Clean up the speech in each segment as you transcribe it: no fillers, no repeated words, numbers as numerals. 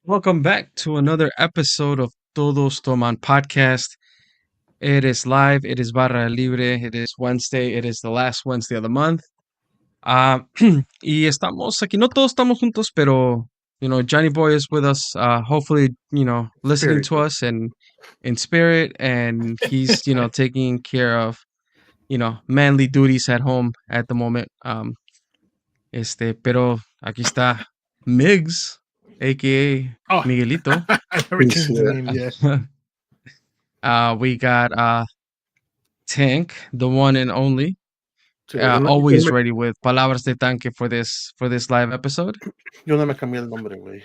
Welcome back to another episode of Todos Toman podcast. It is live. It is Barra Libre. It is Wednesday. It is the last Wednesday of the month. Uh, y estamos aquí. No todos estamos juntos, pero Johnny Boy is with us. Hopefully, listening Spirit, to dude. us and in spirit, and he's taking care of manly duties at home at the moment. Pero aquí está Migs, aka Oh, Miguelito. I never He's changed the here. name yet. We got Tank, the one and only, Sí, always ready with Palabras De Tank for this live episode. yo no me cambié el nombre, güey.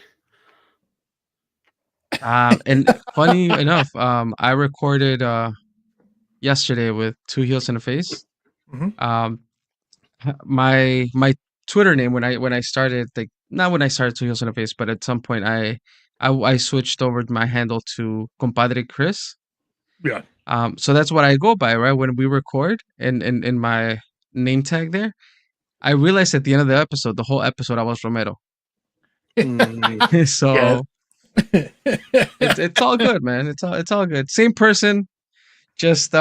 And funny enough, I recorded yesterday with Two Heels in the Face. Mhm. My Twitter name when I started, like, not when I started Two Heels in the Face, but at some point I switched over my handle to Compadre Chris. Yeah. So that's what I go by, right? When we record in my name tag there, I realized at the end of the episode, the whole episode, I was Romero. Mm, So it's all good, man. It's all good. Same person, just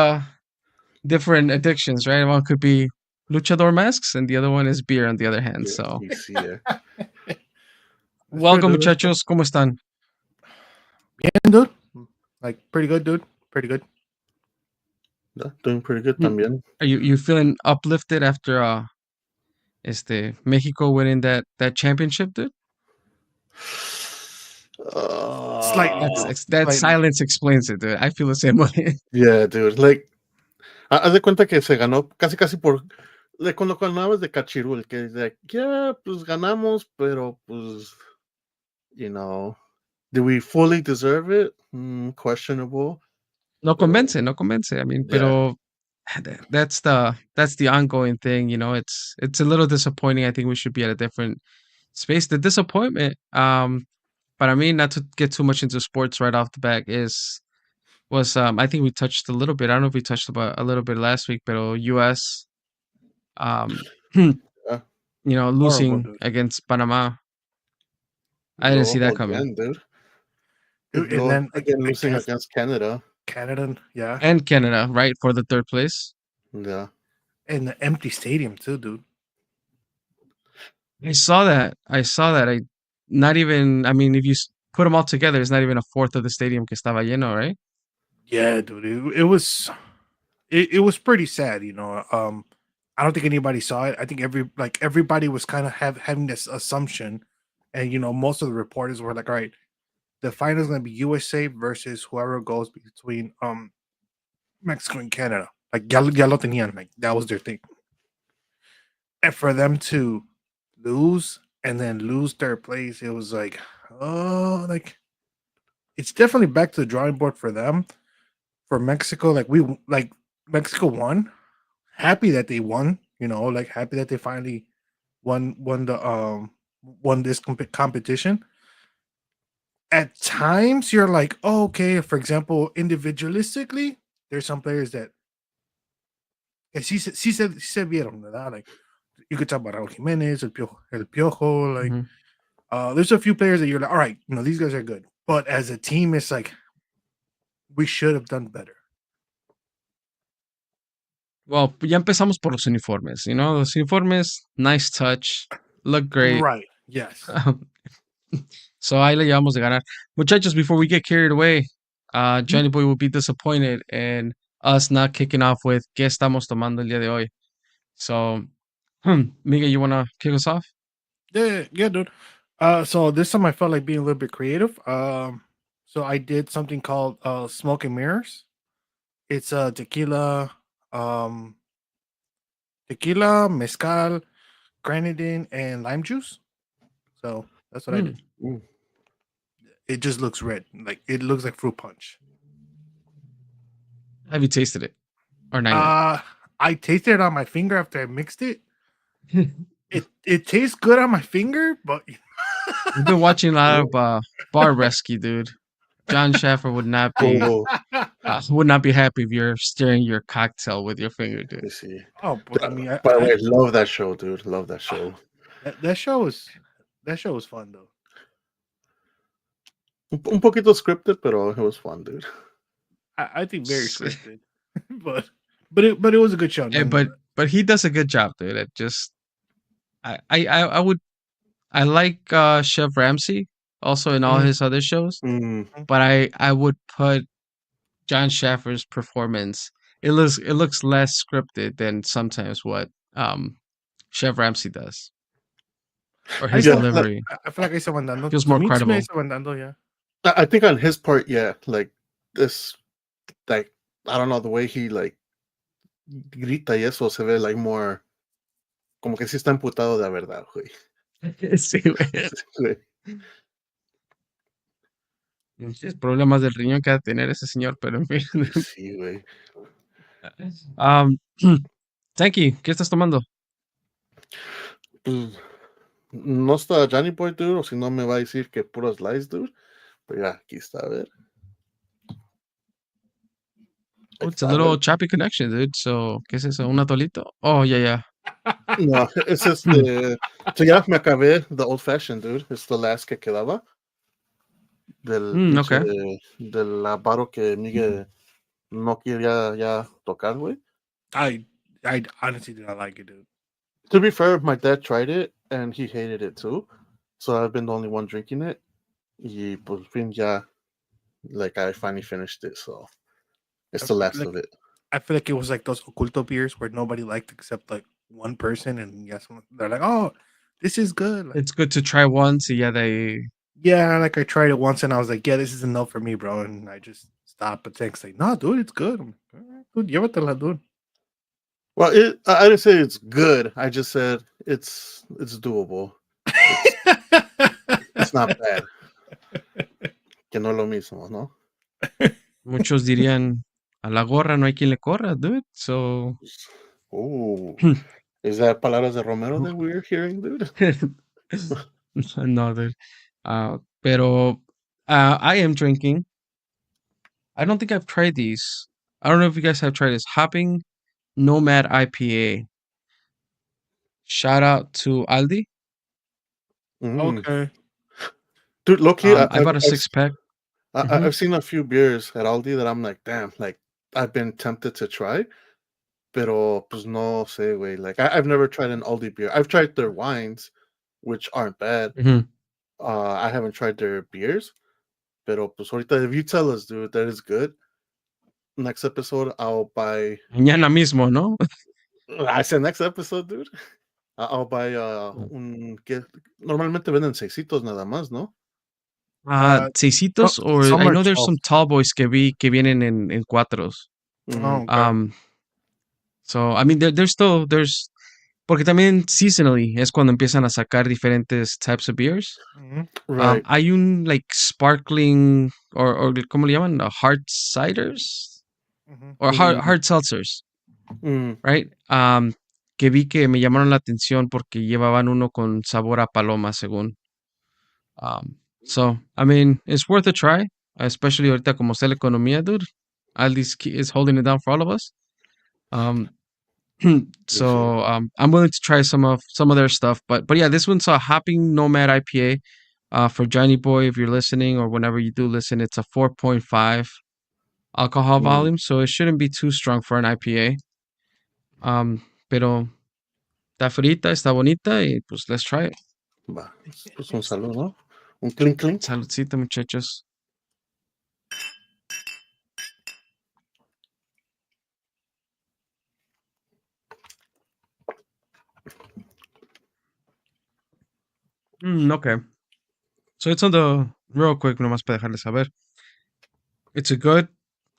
different addictions, right? One could be luchador masks, and the other one is beer. On the other hand, yeah, so he's here. welcome, dude. muchachos. ¿Cómo están? Bien, dude. Like, pretty good, dude. Pretty good. Yeah, doing pretty good Mm. también. Are you feeling uplifted after Mexico winning that championship, dude? Slightly, That's dude. that Slightly. silence explains it, dude. I feel the same way. Yeah, dude. Like, haz de cuenta que se ganó casi por. De cuando ganabas de Cachirul, que es like, yeah, pues ganamos, pero pues, do we fully deserve it? Questionable. No Pero, convence. I mean, yeah. pero that's the ongoing thing, it's a little disappointing. I think we should be at a different space. The disappointment, but I mean, not to get too much into sports right off the bat, was I think we touched a little bit. I don't know if we touched about a little bit last week, but US um Yeah. Horrible, losing dude. against Panama. I didn't see that coming. Again, dude. Dude, Luego, and then again, losing against Canada. Canada, yeah. And Canada, right, for the third place. Yeah. And the empty stadium, too, dude. I saw that. I not even. I mean, if you put them all together, it's not even a fourth of the stadium que estaba lleno, right? Yeah, dude. It was pretty sad, I don't think anybody saw it. I think everybody was kind of having this assumption, and most of the reporters were like, all right, the final is going to be USA versus whoever goes between Mexico and Canada. Like, ya lo tenían, like, that was their thing. And for them to lose and then lose third place, it was like, oh, like, it's definitely back to the drawing board for them. For Mexico, like Mexico won. Happy that they won, like, happy that they finally won this competition. At times you're like, oh, okay, for example, individualistically, there's some players that she said vieron, ¿verdad? Like, you could talk about Raul Jimenez, El Piojo, like, there's a few players that you're like, all right, these guys are good. But as a team, it's like, we should have done better. Well, ya empezamos por los uniformes. Los uniformes, nice touch, look great. Right. Yes. So ahí le llevamos de ganar. Muchachos, before we get carried away, Johnny Boy will be disappointed in us not kicking off with ¿Qué estamos tomando el día de hoy? So, Miguel, you want to kick us off? Yeah, dude. So this time I felt like being a little bit creative. So I did something called Smoke and Mirrors. It's tequila, mezcal, grenadine, and lime juice. So that's what I did. Mm. It just looks red, like it looks like fruit punch. Have you tasted it? Or not I tasted it on my finger after I mixed it. yet? It tastes good on my finger, but We've been watching a lot of Bar Rescue, dude. John Schaffer would not be happy if you're stirring your cocktail with your finger, dude. Let's see. oh, but I mean, By the way, love that show, dude. Love that show. that show was fun though. Un poquito scripted, pero it was fun, dude. I think very scripted, but it was a good show. Eh, but he does a good job, dude. It just I would I like Chef Ramsay also in all Mhm. his other shows, Mm, but I would put John Schaffer's performance. It looks less scripted than sometimes what Chef Ramsay does, or his yeah, like, delivery I feel like I saw mandando. feels To more me, I credible. saw mandando. Yeah. I think on his part, yeah, like this, like I don't know the way he like grita y eso se ve like more como que sí está emputado de verdad, güey. Sí, güey. Güey. Muchos problemas del riñón que ha de tener ese señor, pero en fin. Sí, güey. Um, Tanky, ¿qué estás tomando? Pues, no está Johnny Boy, dude, o si no me va a decir que puros lies, dude. Pero ya, aquí está, a ver. Oh, Ahí it's a está, little güey. choppy connection, dude. So, ¿qué es eso? ¿Un atolito? Oh, yeah. No, es so ya me acabé the old fashioned, dude. Es the last que quedaba del pinche Okay. del avaro que Miguel no quería ya tocar, güey. I honestly did not like it, dude. To be fair, my dad tried it and he hated it too. So I've been the only one drinking it. Y pues fin ya, like I finally finished it, so it's the last of it. I feel like it was like those oculto beers where nobody liked except like one person, and yes, they're like, "Oh, this is good." Like, It's good to try once. Yeah, yeah, like I tried it once, and I was like, "Yeah, this is enough for me, bro," and I just stopped. But thanks, like, "No, dude, it's good." I'm like, "All right, dude, llévatela, dude." Well, I didn't say it's good. I just said it's doable. It's not bad. Que no es lo mismo, ¿no? muchos dirían, a la gorra no hay quien le corra, dude. So, Oh, is that palabras de Romero that we're hearing, dude? no, dude. Pero I am drinking. I don't think I've tried these. I don't know if you guys have tried this. Hopping Nomad IPA. Shout out to Aldi. Mm. Okay. Dude, Loki, I bought a 6 pack. I've seen a few beers at Aldi that I'm like, damn, like I've been tempted to try, pero pues no sé, güey. Like I've never tried an Aldi beer. I've tried their wines, which aren't bad. I haven't tried their beers, pero pues ahorita, if you tell us, dude, that is good, next episode I'll buy. Mañana mismo, ¿no? I said next episode, dude. I'll buy que normalmente venden seisitos nada más, ¿no? Seisitos, or Some I are know there's 12. some tall boys que vi que vienen en cuatros. Oh, okay. So I mean there's porque también seasonally es cuando empiezan a sacar diferentes types of beers. Right. Hay un like sparkling or ¿cómo le llaman? Hard ciders or hard seltzers, Mm. right? Que vi que me llamaron la atención porque llevaban uno con sabor a paloma, según. So I mean, it's worth a try, especially ahorita como está la economía, dude. Aldi's is holding it down for all of us. Um, so I'm willing to try some of their stuff, but yeah, this one's a Hopping Nomad IPA. For Johnny Boy, if you're listening or whenever you do listen, it's a 4.5 alcohol volume, so it shouldn't be too strong for an IPA. Pero está frita, está bonita, y pues let's try it. Va, pues un saludo, ¿no? Un clink clink. Saludcita, muchachos. Okay. So it's on the, real quick, nomás para dejarles saber. It's a good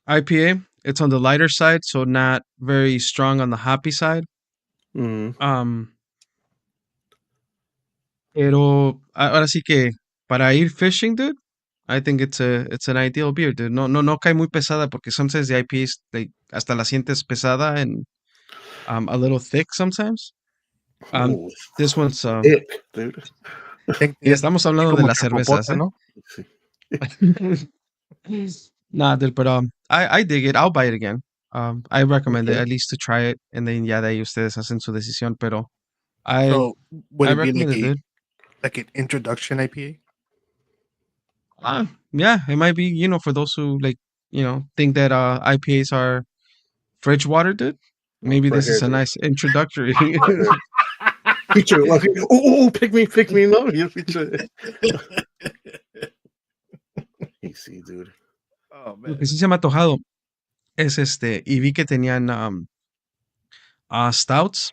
IPA. It's on the lighter side, so not very strong on the hoppy side. Pero ahora sí que para ir fishing, dude, I think it's an ideal beer, dude. No cae muy pesada porque sometimes the IPAs hasta la sientes pesada and a little thick sometimes. Ooh, This one's thick, dude. y estamos hablando de como las cervezas, chapopote, ¿eh? ¿no? Nah, dude, but I dig it. I'll buy it again. I recommend it Okay. at least to try it, and then ya de ahí ustedes hacen su decisión. Pero I So would I it be recommend it, dude. like an introduction IPA? Yeah, it might be, for those who like, think that IPAs are fridge water, dude. No, Maybe right this here, is a dude. nice introductory. Right here. Feature. Pick me. No, you feature. Easy, dude. Oh Lo que man. sí se me ha antojado es y vi que tenían stouts,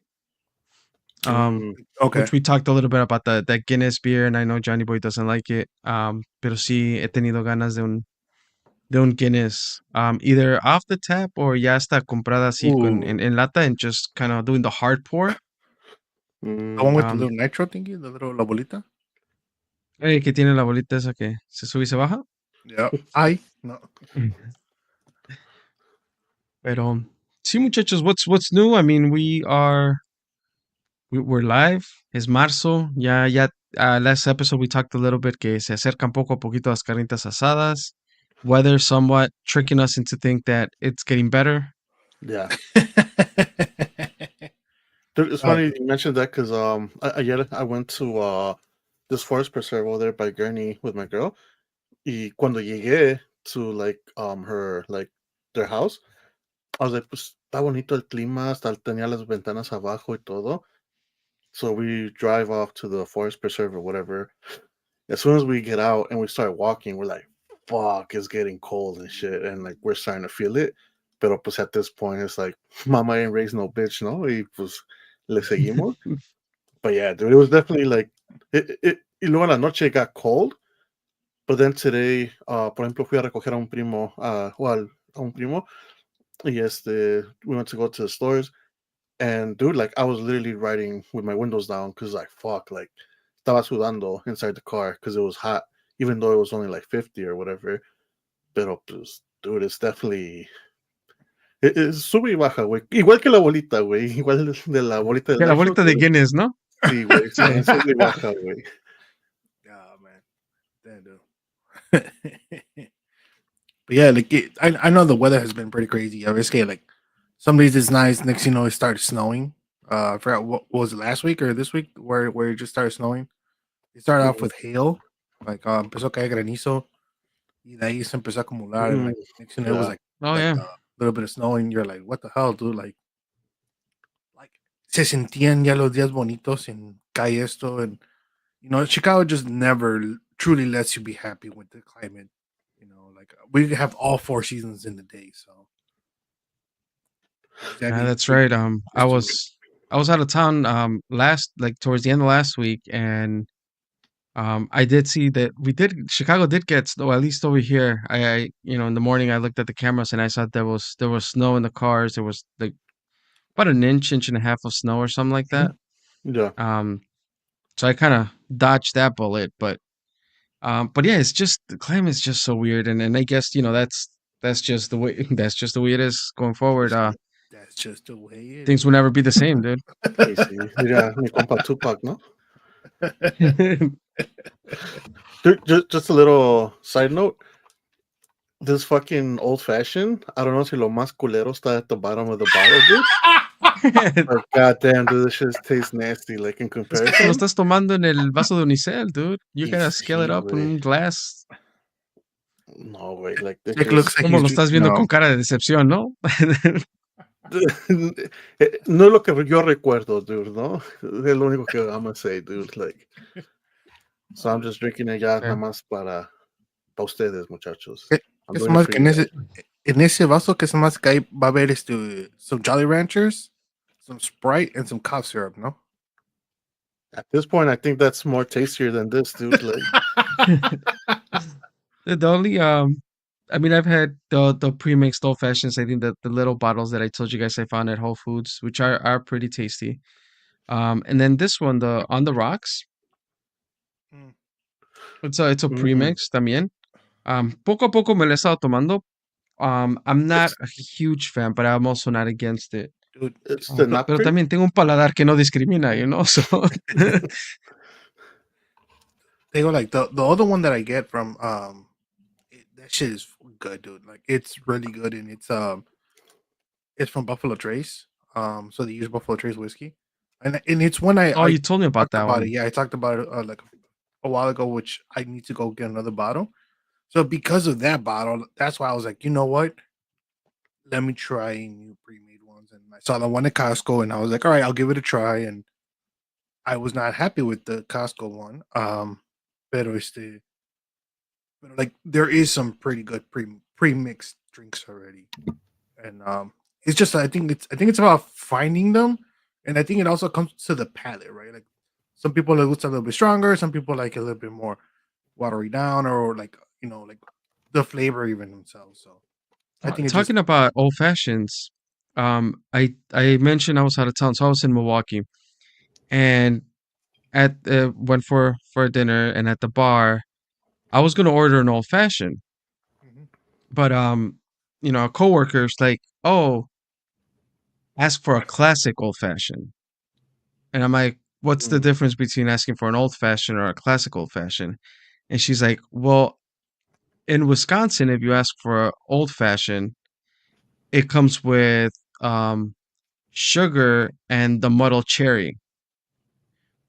um, Mm, Okay. which we talked a little bit about that Guinness beer, and I know Johnny Boy doesn't like it. Pero sí he tenido ganas de un Guinness, either off the tap or ya está comprada así ooh. en lata and just kind of doing the hard pour. The one with the Mm, Um, little nitro thingy, the little la bolita. que tiene la bolita esa que se sube y se baja. Yeah. I no. Pero sí, muchachos, what's new? I mean, we're live. Es marzo. Ya. Last episode we talked a little bit que se acercan poco a poquito las carnitas asadas. Weather somewhat tricking us into think that it's getting better. yeah. Dude, it's Oh, funny you mentioned that because I went to this forest preserve over there by Gurney with my girl. Y cuando llegué to like her like their house, I was like, pues está bonito el clima, hasta tenía las ventanas abajo y todo. So we drive off to the forest preserve or whatever. As soon as we get out and we start walking, we're like, fuck, it's getting cold and shit. And like we're starting to feel it. Pero pues at this point it's like, mama ain't raised no bitch, no? Y pues le seguimos. But yeah, dude, it was definitely like y luego en la noche it got cold. But then today, por ejemplo, fui a recoger a un primo, a un primo, y we went to go to the stores, and dude, like I was literally riding with my windows down because like fuck, like estaba sudando inside the car because it was hot, even though it was only like 50 or whatever. Pero pues, dude, it's definitely sube y baja, güey. Igual que la bolita, güey. Igual de la bolita del Que la nitro, bolita de dude. Guinness, ¿no? Sí, güey. Sí. También sube y baja, güey. yeah, man. Damn, dude. But yeah, like I know the weather has been pretty crazy. I was scared. Like some days it's nice. Next, you know, it started snowing. I forgot what was it, last week or this week where it just started snowing. It started off Mhm. with hail, like empezó a caer granizo, y de ahí se empezó a acumular, and Mm, like next thing you know, it was yeah. Oh, like yeah. a little bit of snow, and you're like, what the hell, dude? Like se sentían ya los días bonitos and cae esto, and you know, Chicago just never truly lets you be happy with the climate. You know, like we have all four seasons in the day, so Yeah, exactly. that's right. I Just do it. was I was out of town last like towards the end of last week, and I did see that Chicago did get snow, at least over here. In the morning I looked at the cameras and I saw there was snow in the cars. There was like about an inch and a half of snow or something like that. Mhm. Yeah. Um, so I kind of dodged that bullet, but yeah, it's just the climate is just so weird, and I guess that's just the way that's just the way it is going forward. That's just the way it Things will is. never be the same, dude. Y sí, mira, mi compa Tupac, ¿no? Dude, just a little side note. This fucking old fashioned, I don't know si lo más culero está at the bottom of the bottle, dude. But goddamn, dude, this shit tastes nasty, like in Es que te lo comparison. estás tomando en el vaso de unicel, dude. You Y gotta scale it sí, up in güey. un glass. No, güey, like it Jake looks just like Como he's lo estás drinking. viendo con cara de decepción, ¿no? no es lo que yo recuerdo, dude, ¿no? Es lo único que I'm gonna say, dude, like. So I'm just drinking it ya nada Fair. más para ustedes, muchachos. ¿Qué, I'm qué es doing it más for que you guys. en ese vaso que es más que hay va a haber some Jolly Ranchers, some Sprite, and some cough syrup, ¿no? At this point, I think that's more tastier than this, dude. Like, The only I mean, I've had the pre-mixed old fashions. I think that the little bottles that I told you guys I found at Whole Foods, which are pretty tasty. And then this one, the on the rocks. Mm. It's a mm, pre-mix también. Poco a poco me lo he estado tomando. I'm not it's a huge fan, but I'm also not against it. Dude, it's the not Pero pre. también tengo un paladar que no discrimina, So they go like the other one that I get from that shit is good, dude. Like it's really good, and it's from Buffalo Trace. So they use Buffalo Trace whiskey, and it's when oh, I you told me about talked that about it. one. Yeah, I talked about it like a while ago, which I need to go get another bottle. So because of that bottle, that's why I was like, you know what? Let me try new pre-made ones. And I saw the one at Costco, and I was like, all right, I'll give it a try. And I was not happy with the Costco one. Pero but like there is some pretty good pre-mixed drinks already. And it's just I think it's about finding them, and I think it also comes to the palate, right? Like some people like it's a little bit stronger, some people like a little bit more watery down, or like like the flavor even themselves. So I think it just Talking about old fashions, I mentioned I was out of town, so I was in Milwaukee, and at went for dinner, and at the bar, I was gonna order an old fashioned, Mhm. but a coworker's like, "Oh, ask for a classic old fashioned," and I'm like, "What's the Mm. difference between asking for an old fashioned or a classic old fashioned?" And she's like, "Well, in Wisconsin, if you ask for a old fashioned, it comes with um sugar and the muddled cherry,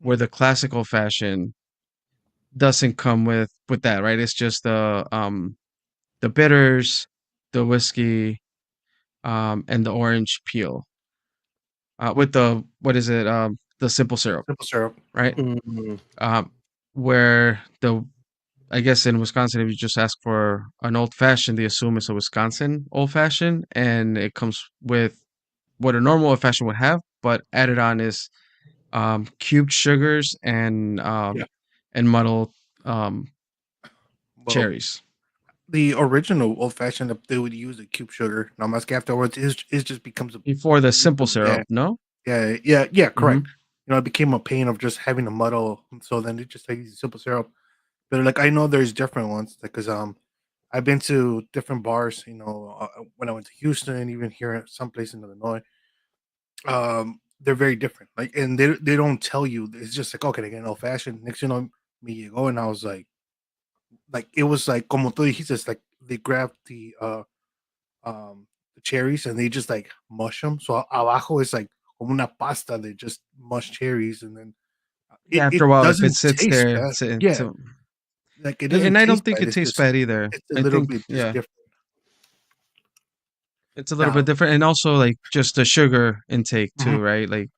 where the classical fashion doesn't come with that, right? It's just the bitters, the whiskey, and the orange peel, with the what is it? The simple syrup, simple syrup. right? Mm. Um, where the I guess in Wisconsin, if you just ask for an old fashioned, they assume it's a Wisconsin old fashioned, and it comes with what a normal old fashioned would have, but added on is cubed sugars Yeah. and muddled um, Well, cherries the original old fashioned they would use the cube sugar. Now, musk afterwards it just becomes a before the simple yeah, syrup. No. yeah, correct. Hmm. It became a pain of just having to muddle. So then they just use simple syrup. But like I know there's different ones because I've been to different bars. When I went to Houston, even here at some place in Illinois, they're very different. Like, and they don't tell you. It's just like okay, they get an old fashioned. Next, me llegó, and I was like it was like como tú dijiste, it's like they grabbed the cherries and they just like mush them. So abajo is like como una pasta. They just mush cherries, and then Yeah, it after a while, if it doesn't sits taste there, bad. Yeah, like it doesn't and I don't taste think bad. it It's tastes just bad either. it's a I little think, bit just yeah, different. it's a little bit Now, different, and also like just the sugar intake mhm, too, right? Like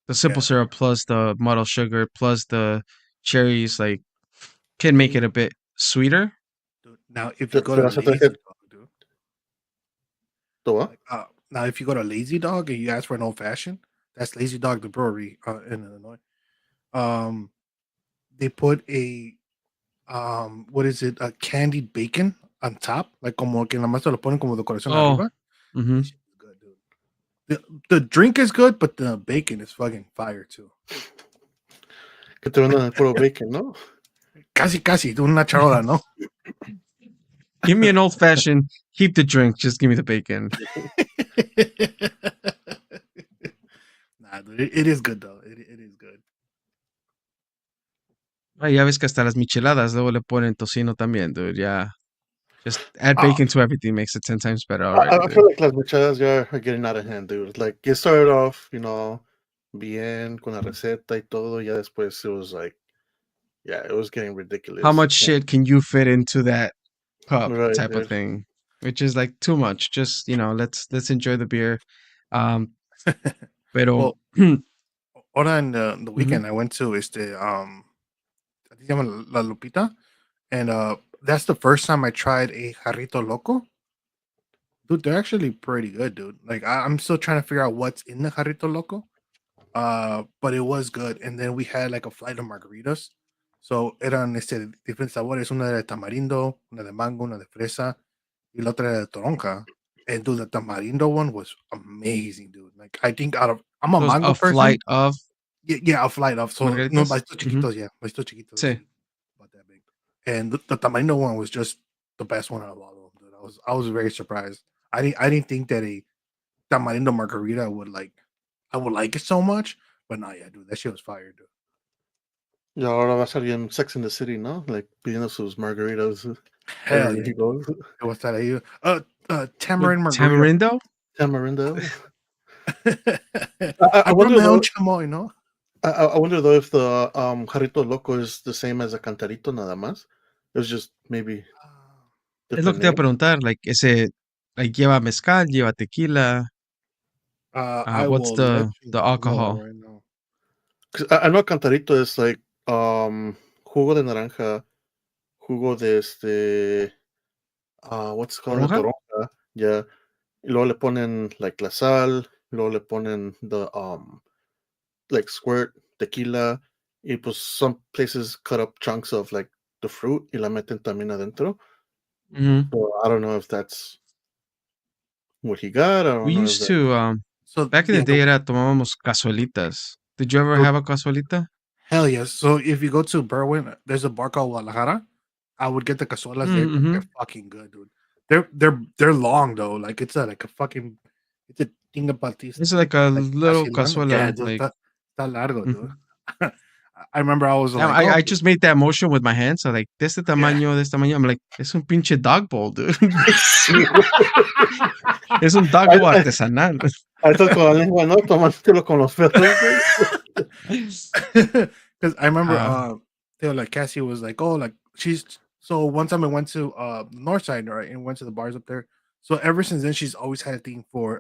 the simple yeah. syrup plus the muddled sugar plus the cherries, like can make it Dude, a bit sweeter. dude. Now, if you Te, go te to vas a traer Lazy Dog, dude, todo. like now if you go to Lazy Dog and you ask for an old fashioned, that's Lazy Dog the brewery in Illinois. Um, they put a what is it? A candied bacon on top, like como que nada más te lo ponen como decoración Oh, arriba. mm-hmm. That shit is good, dude. The drink is good, but the bacon is fucking fire too. Que te vendan el puro bacon, ¿no? Casi, de una charola, ¿no? Give me an old fashioned. Keep the drink. Just give me the bacon. Nah, dude, it is good though. It is good. Ah, ya ves que hasta las micheladas luego le ponen tocino también, dude. Yeah. Just add Oh, bacon to everything makes it 10 times better I, already, I feel dude. like las micheladas ya are getting out of hand, dude. Like, it started off, bien con la receta y todo. Ya después it was like, yeah, it was getting How ridiculous. much shit can you fit into that cup Right, type of dude. thing? Which is like too much. Just, let's enjoy the beer. Um, pero well, ahora in the mhm. weekend I went to I think se llama La Lupita, and that's the first time I tried a jarrito loco. Dude, they're actually pretty good, dude. Like I'm still trying to figure out what's in the jarrito loco. But it was good. And then we had like a flight of margaritas. So eran diferentes sabores, una de tamarindo, una de mango, una de fresa, y la otra de toronja. And dude, the tamarindo one was amazing, dude. Like I think I'm a Those mango a person. flight of Yeah, a flight of so no margaritas. vasitos Hmm. chiquitos, yeah. Vasitos chiquitos Sí. así, about that big. And the tamarindo one was just the best one out of all of them, dude. I was very surprised. I didn't think that a tamarindo margarita I would like it so much, but no, yeah, dude, that shit was fire, dude. Y ahora va a salir en Sex and the City, ¿no? Like, pidiendo sus margaritas Hell everywhere yeah, he dude. goes. It was that you With tamarind margarita. tamarindo? Tamarindo. I I brought wonder my own though. chamoy. I wonder though if the jarrito loco is the same as a cantarito nada más. It was just maybe. Es lo different que te iba a names. preguntar, like, like, lleva mezcal, lleva tequila, I what's will let you the know alcohol? right now. 'Cause I know Cantarito is like jugo de naranja, jugo de what's it called? De ¿Toronja? toronja, yeah. Y luego le ponen like la sal, luego le ponen the like squirt tequila, y pues some places cut up chunks of like the fruit y la meten también adentro. Mhm. So I don't know if that's what he got. I We don't know if used that. to, So back in the yeah, day tomábamos cazuelitas. Did you ever the have a cazuelita? hell yes. So if you go to Berwyn, there's a bar called Guadalajara. I would get the cazuelas there because they're Mhm. fucking good, dude. They're long though. Like it's a like a fucking it's a tinga patista. It's like a Like little así largo. Yeah, cazuela, dude, like está largo, dude. mhm. I remember I was Damn, like, oh, I just made that motion with my hands, so like, yeah. de este tamaño. I'm like, es un pinche dog bowl, dude. Es un dog bowl I, artesanal. I estás con la lengua, ¿no? Tomándotelo con los perros, güey. Because I remember Ah, they were like Cassie was like, oh, like she's so one time I went to north side, right, and went to the bars up there. So ever since then she's always had a thing for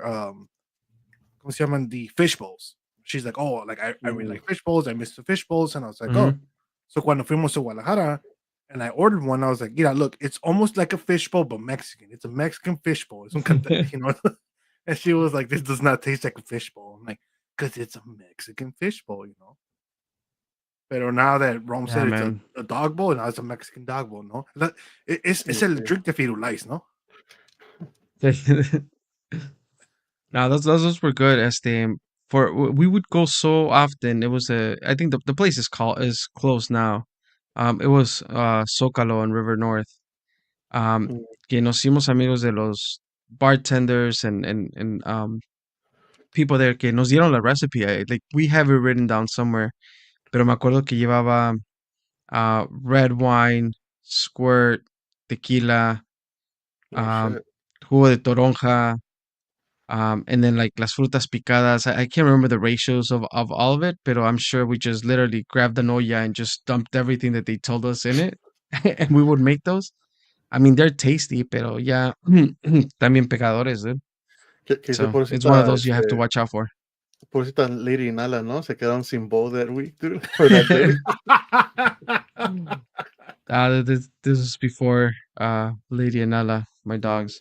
¿cómo se llaman? The fish bowls. She's like, oh, like I really Mm, like fish bowls. I miss the fish bowls. And I was like, oh. mhm. So cuando fuimos to Guadalajara and I ordered one, I was like, yeah, look, it's almost like a fish bowl, but Mexican. It's a Mexican fish bowl. It's un you know. And she was like, this does not taste like a fish bowl. I'm like, because it's a Mexican fish bowl, you know. But now that Rome Yeah, said it's man. a dog bowl, now it's a Mexican dog bowl, no? It's sí, el sí. drink de firulais, no? No, those were good. We would go so often. It was I think the place is closed now. It was Zócalo and River North. Um, Mm, que nos hicimos amigos de los bartenders and people there que nos dieron la recipe. Like we have it written down somewhere. Pero me acuerdo que llevaba red wine, squirt, tequila, oh um, shit. jugo de toronja, and then like las frutas picadas. I can't remember the ratios of all of it, but I'm sure we just literally grabbed an olla and just dumped everything that they told us in it, and we would make those. I mean, they're tasty, pero ya también pecadores, dude. Que dice So it's one of pobrecita, those you have to watch out for. pobrecita Lady y Nala, ¿no? Se quedaron sin bowl that week, dude, or that day. This was before Lady and Nala, my dogs.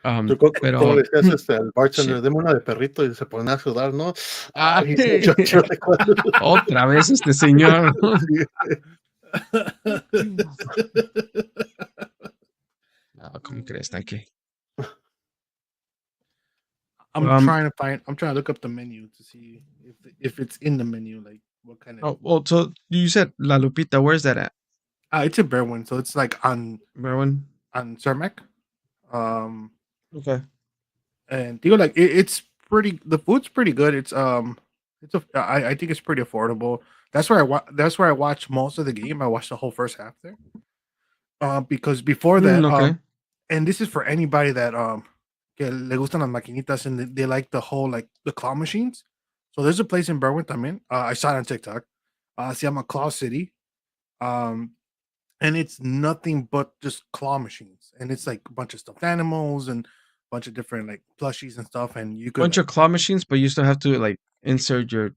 ¿Tú cómo Pero le decías al shit. bartender? Deme una de perrito y se ponía a sudar, ¿no? Ah, He said, yo recuerdo. otra vez este señor. Sí. No, ¿cómo crees, Tanque? I'm trying to look up the menu to see if it's in the menu, like what kind of Oh, well, so you said La Lupita. Where's that at? it's a Berwyn, so it's like Merwin? on Cermak. Um Okay. and you know, like it's pretty the food's pretty good. I think it's pretty affordable. That's where I watched most of the game. I watched the whole first half there. Because before that, Okay. and this is for anybody that que le gustan las maquinitas and they like the whole like the claw machines. So there's a place in Berwyn también. I saw it on TikTok. Se llama Claw City. Um, and it's nothing but just claw machines, and it's like a bunch of stuffed animals and a bunch of different like plushies and stuff. And you could Bunch like of claw machines, but you still have to like insert your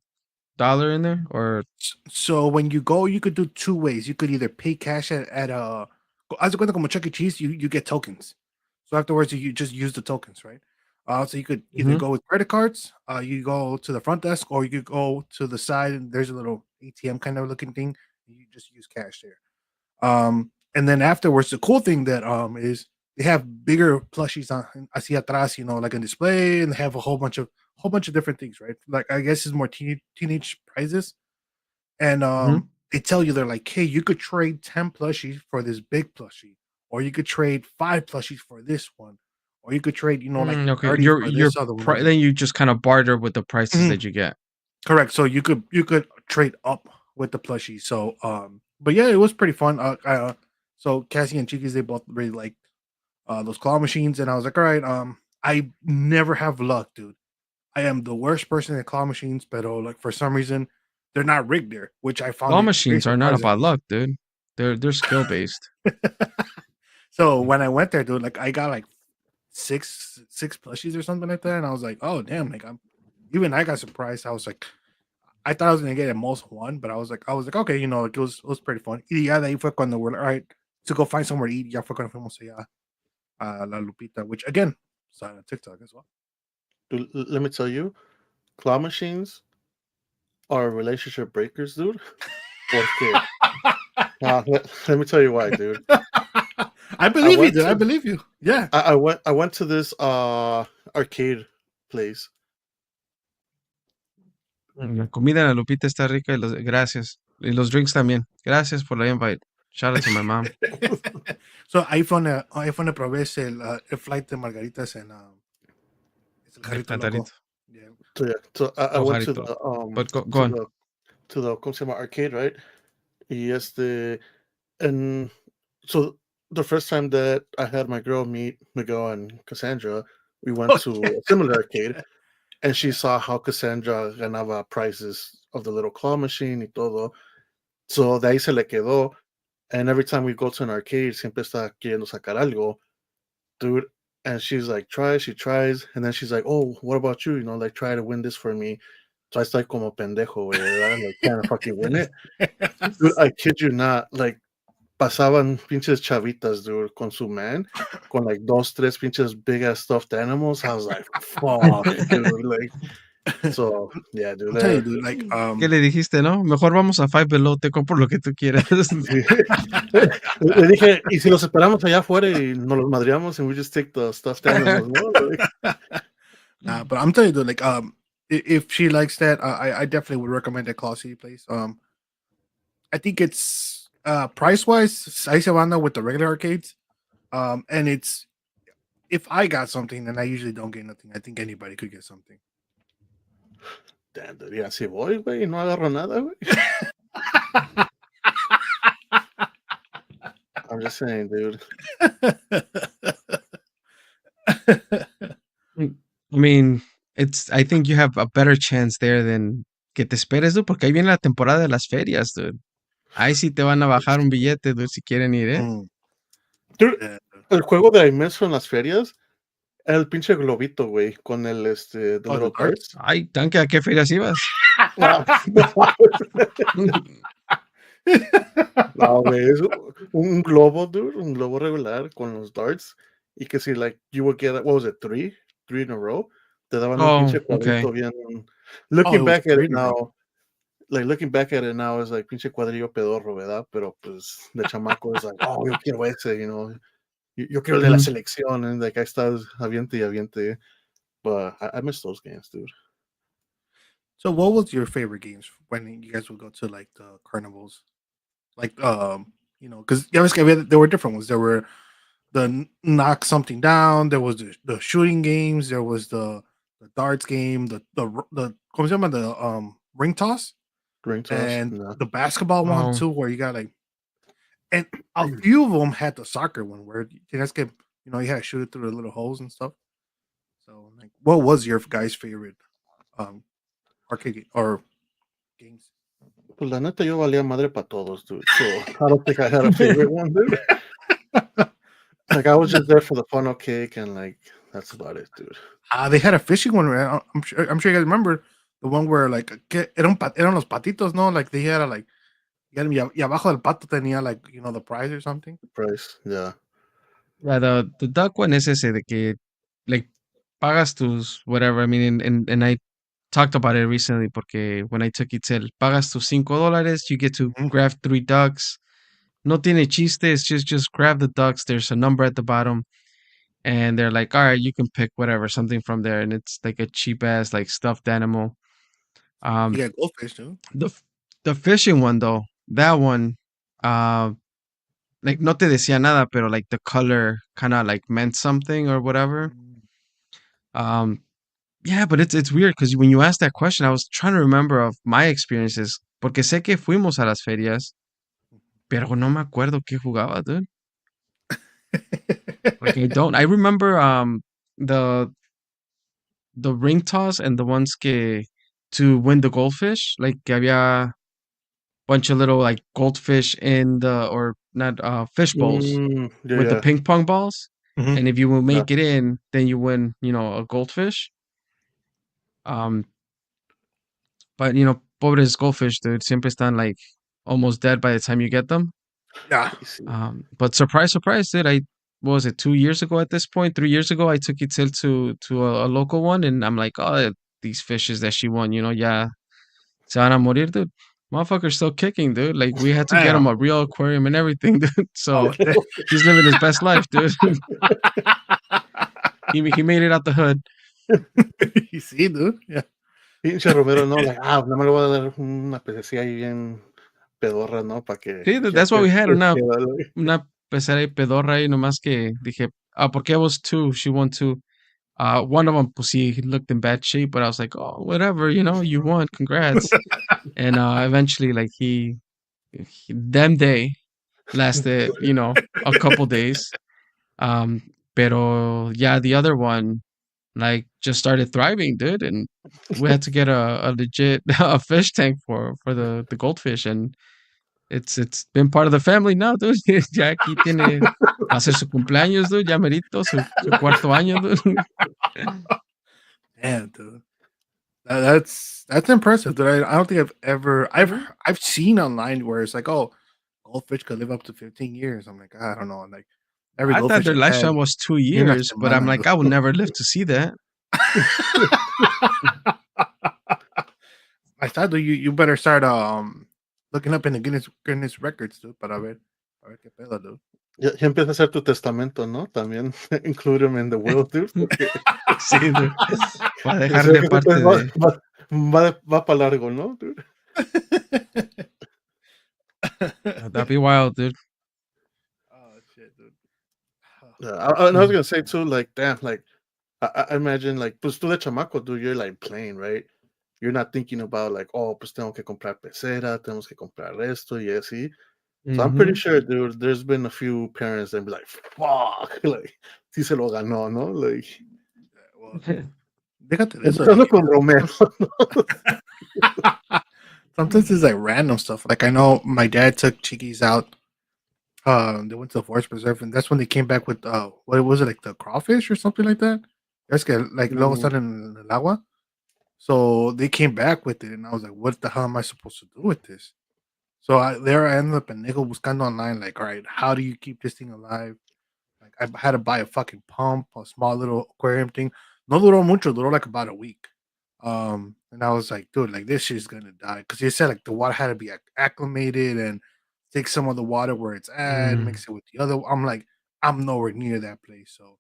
dollar in there, or so when you go, you could do two ways. You could either pay cash at a as cuenta como Chuck E. Cheese, you get tokens. So afterwards, you just use the tokens, right? So you could either Mhm. go with credit cards, you go to the front desk, or you could go to the side and there's a little ATM kind of looking thing. You just use cash there. And then afterwards, the cool thing that is they have bigger plushies on hacia atrás, you know, like a display, and they have a whole bunch of different things, right? Like I guess it's more teenage prizes, and Mhm. they tell you they're like, hey, you could trade 10 plushies for this big plushie, or you could trade 5 plushies for this one, or you could trade, you know, like Okay. 30 for this other one. Then you just kind of barter with the prices Mhm. that you get. Correct. So you could trade up with the plushie. So but yeah, it was pretty fun. So Cassie and Chiquis, they both really liked those claw machines, and I was like, all right, I never have luck, dude. I am the worst person at claw machines, but like for some reason they're not rigged there, which I found Claw it very machines are not surprising. about luck, dude. They're skill based. So when I went there, dude, like I got like six plushies or something like that, and I was like, oh damn, like I got surprised. I was like, I thought I was gonna get at most one, but I was like, okay, like it was pretty fun. Y ya de ahí fue cuando we're like, all right, to go find somewhere to eat. Ya fue cuando fuimos allá a La Lupita, which again, saw on TikTok as well. Dude, let me tell you, claw machines are relationship breakers, dude. Porque, let me tell you why, dude. I I believe you, went dude. I to believe you. Yeah. I went to this arcade place. La comida en la Lupita está rica gracias. Y los drinks también. Gracias por la invite. Shout out to my mom. So ahí fue donde probé el flight de margaritas es el El jarrito loco. platarito. Yeah. So yeah, so I went to Ojarito. the But go on. ¿cómo se llama? Arcade, right? Y and so the first time that I had my girl meet Miguel and Cassandra, we went to Okay. a similar arcade, and she saw how Cassandra ganaba prizes of the little claw machine y todo. So de ahí se le quedó, and every time we go to an arcade, siempre está queriendo sacar algo, dude. And she's like, she tries, and then she's like, oh, what about you? Like try to win this for me. So I start como pendejo, güey, ¿verdad? Like trying to fucking win it. Dude, I kid you not, like pasaban pinches chavitas, dude, con su man, con like dos, tres pinches big ass stuffed animals. I was like, fuck, dude. Like, so yeah, dude. I'm telling you, dude, like ¿Qué le dijiste, no? Mejor vamos a Five Below, te compro lo que tú quieras. Sí. Le dije, y si los esperamos allá afuera y nos los madreamos and we just take the stuffed animals, ¿no? Like, nah, but I'm telling you, dude, like if she likes that, I definitely would recommend that Claw City place. I think it's price wise, ahí se van with the regular arcades. And it's if I got something, then I usually don't get nothing. I think anybody could get something. damn, dude, y así voy, güey, y no agarro nada, güey. I'm just saying, dude. I mean, I think you have a better chance there than que te esperes, dude, porque ahí viene la temporada de las ferias, dude. Ahí sí te van a bajar un billete, dude, si quieren ir, ¿eh? Mm, Dude, yeah. el juego de inmenso en las ferias, el pinche globito, güey, con the Oh, the little darts? darts. Ay, tanque, ¿a qué ferias ibas? No, no, güey, es un globo, dude, un globo regular con los darts. Y que si, like, you would get, what was it, three in a row, te daban un Oh, pinche okay. cuadrito bien. Oh, it Looking was back at it great, bro. now, looking back at it now, es like pinche cuadrillo pedorro, ¿verdad? Pero pues de chamaco es like, oh, yo quiero ese, yo quiero el de la Mhm. selección, and like, ahí estás, aviente y aviente. But I miss those games, dude. So, what was your favorite games when you guys would go to like the carnivals? Like, because there were different ones. There were the knock something down. There was the shooting games. There was the darts game. The ¿cómo se llama? The ring toss Ring toss, and no. the basketball one Oh, too, where you got like, and a few of them had the soccer one where you had to shoot it through the little holes and stuff. So, like, what was your guys' favorite um arcade or games? Pues la neta, yo valía madre para todos, dude. So I don't think I had a favorite one, dude. Like, I was just there for the funnel cake, and like, that's about it, dude. They had a fishing one. Right? I'm sure you guys remember the one where like eran los patitos, no? Like they had a like y abajo del pato tenía like the prize or something. The price, yeah. yeah, the duck one es ese de que, like, pagas tus whatever. I mean, and I talked about it recently porque when I took Itzel, pagas tus $5, you get to Mhm. grab 3 ducks. No tiene chiste, it's just grab the ducks. There's a number at the bottom, and they're like, all right, you can pick whatever, something from there, and it's like a cheap ass like stuffed animal. You Um, got goldfish too. the f- the fishing one though, that one, uh, like no te decía nada, pero like the color kind of like meant something or whatever. Mm. Um, yeah, but it's weird because when you asked that question, I was trying to remember of my experiences, porque sé que fuimos a las ferias, pero no me acuerdo qué jugaba, dude. Like I don't. I remember the the ring toss and the ones que to win the goldfish, like que había bunch of little like goldfish in the or not fish bowls Yeah, with the yeah, ping pong balls. Mhm. And if you will yeah. make it in, then you win, a goldfish. Um, but pobres goldfish, dude, siempre están like almost dead by the time you get them. Yeah. Y sí. But surprise, surprise, dude, what was it, 2 years ago at this point? 3 years ago, I took Itzel to a local one, and I'm like, oh, these fishes that she won, ya se van a morir, dude. Motherfucker's still kicking, dude. Like we had to get him Damn. a real aquarium and everything, dude. Oh, So he's living his best life, dude. He made it out the hood. you see, dude. Yeah. Pinche Romero, no, like, nada más le voy a dar una pececilla ahí bien pedorra, ¿no? Para que Sí, ya that's why we had una queda, güey. una pecera y pedorra y nomás que dije, porque I was two, she won two. One of them, pues he looked in bad shape, but I was like, oh, whatever, you won, congrats. And eventually, like them day lasted, a couple days. Pero yeah, the other one like just started thriving, dude, and we had to get a legit a fish tank for the goldfish, and it's been part of the family now, dude. Ya aquí tiene va a ser su cumpleaños, dude, ya merito su cuarto año, dude. Damn, dude. That's impressive, dude. I don't think I've seen online where it's like, oh, goldfish could live up to 15 years. I'm like, I don't know. Like every I thought goldfish their I've had, lifespan was two ni una years, but I'm semana, like, I would never live to see that. I thought, dude, you better start looking up in the Guinness records, dude. Para ver qué pedo, dude. Ya empieza a hacer tu testamento, ¿no? También include him in the will, dude. Porque Sí, dude. Va a sé dejarle que parte de. va para largo, ¿no, dude? That'd be wild, dude. Oh shit, dude. Yeah, and I was gonna say too, like, damn, like, I imagine, like, pues tú de chamaco, dude, you're like playing, right? You're not thinking about like, oh, pues tengo que comprar pecera, tenemos que comprar esto y así. So I'm pretty Mhm. sure, dude, there's been a few parents that be like, fuck, like, sí se lo ganó, ¿no? Like, Well, déjate de eso. empezando con Romero, ¿no? Sometimes it's like random stuff. Like I know my dad took Chiquis out. They went to the forest preserve, and that's when they came back with what was it, like the crawfish or something like that? That's que like luego Mm, están en el agua. So they came back with it, and I was like, "What the hell am I supposed to do with this?" So I ended up in nickel buscando online, like, all right, how do you keep this thing alive? Like I had to buy a fucking pump, a small little aquarium thing. No duró mucho, duró like about a week. And I was like, dude, like this shit's gonna die because he said like the water had to be acclimated and take some of the water where it's at, Mm. mix it with the other. I'm like, I'm nowhere near that place, so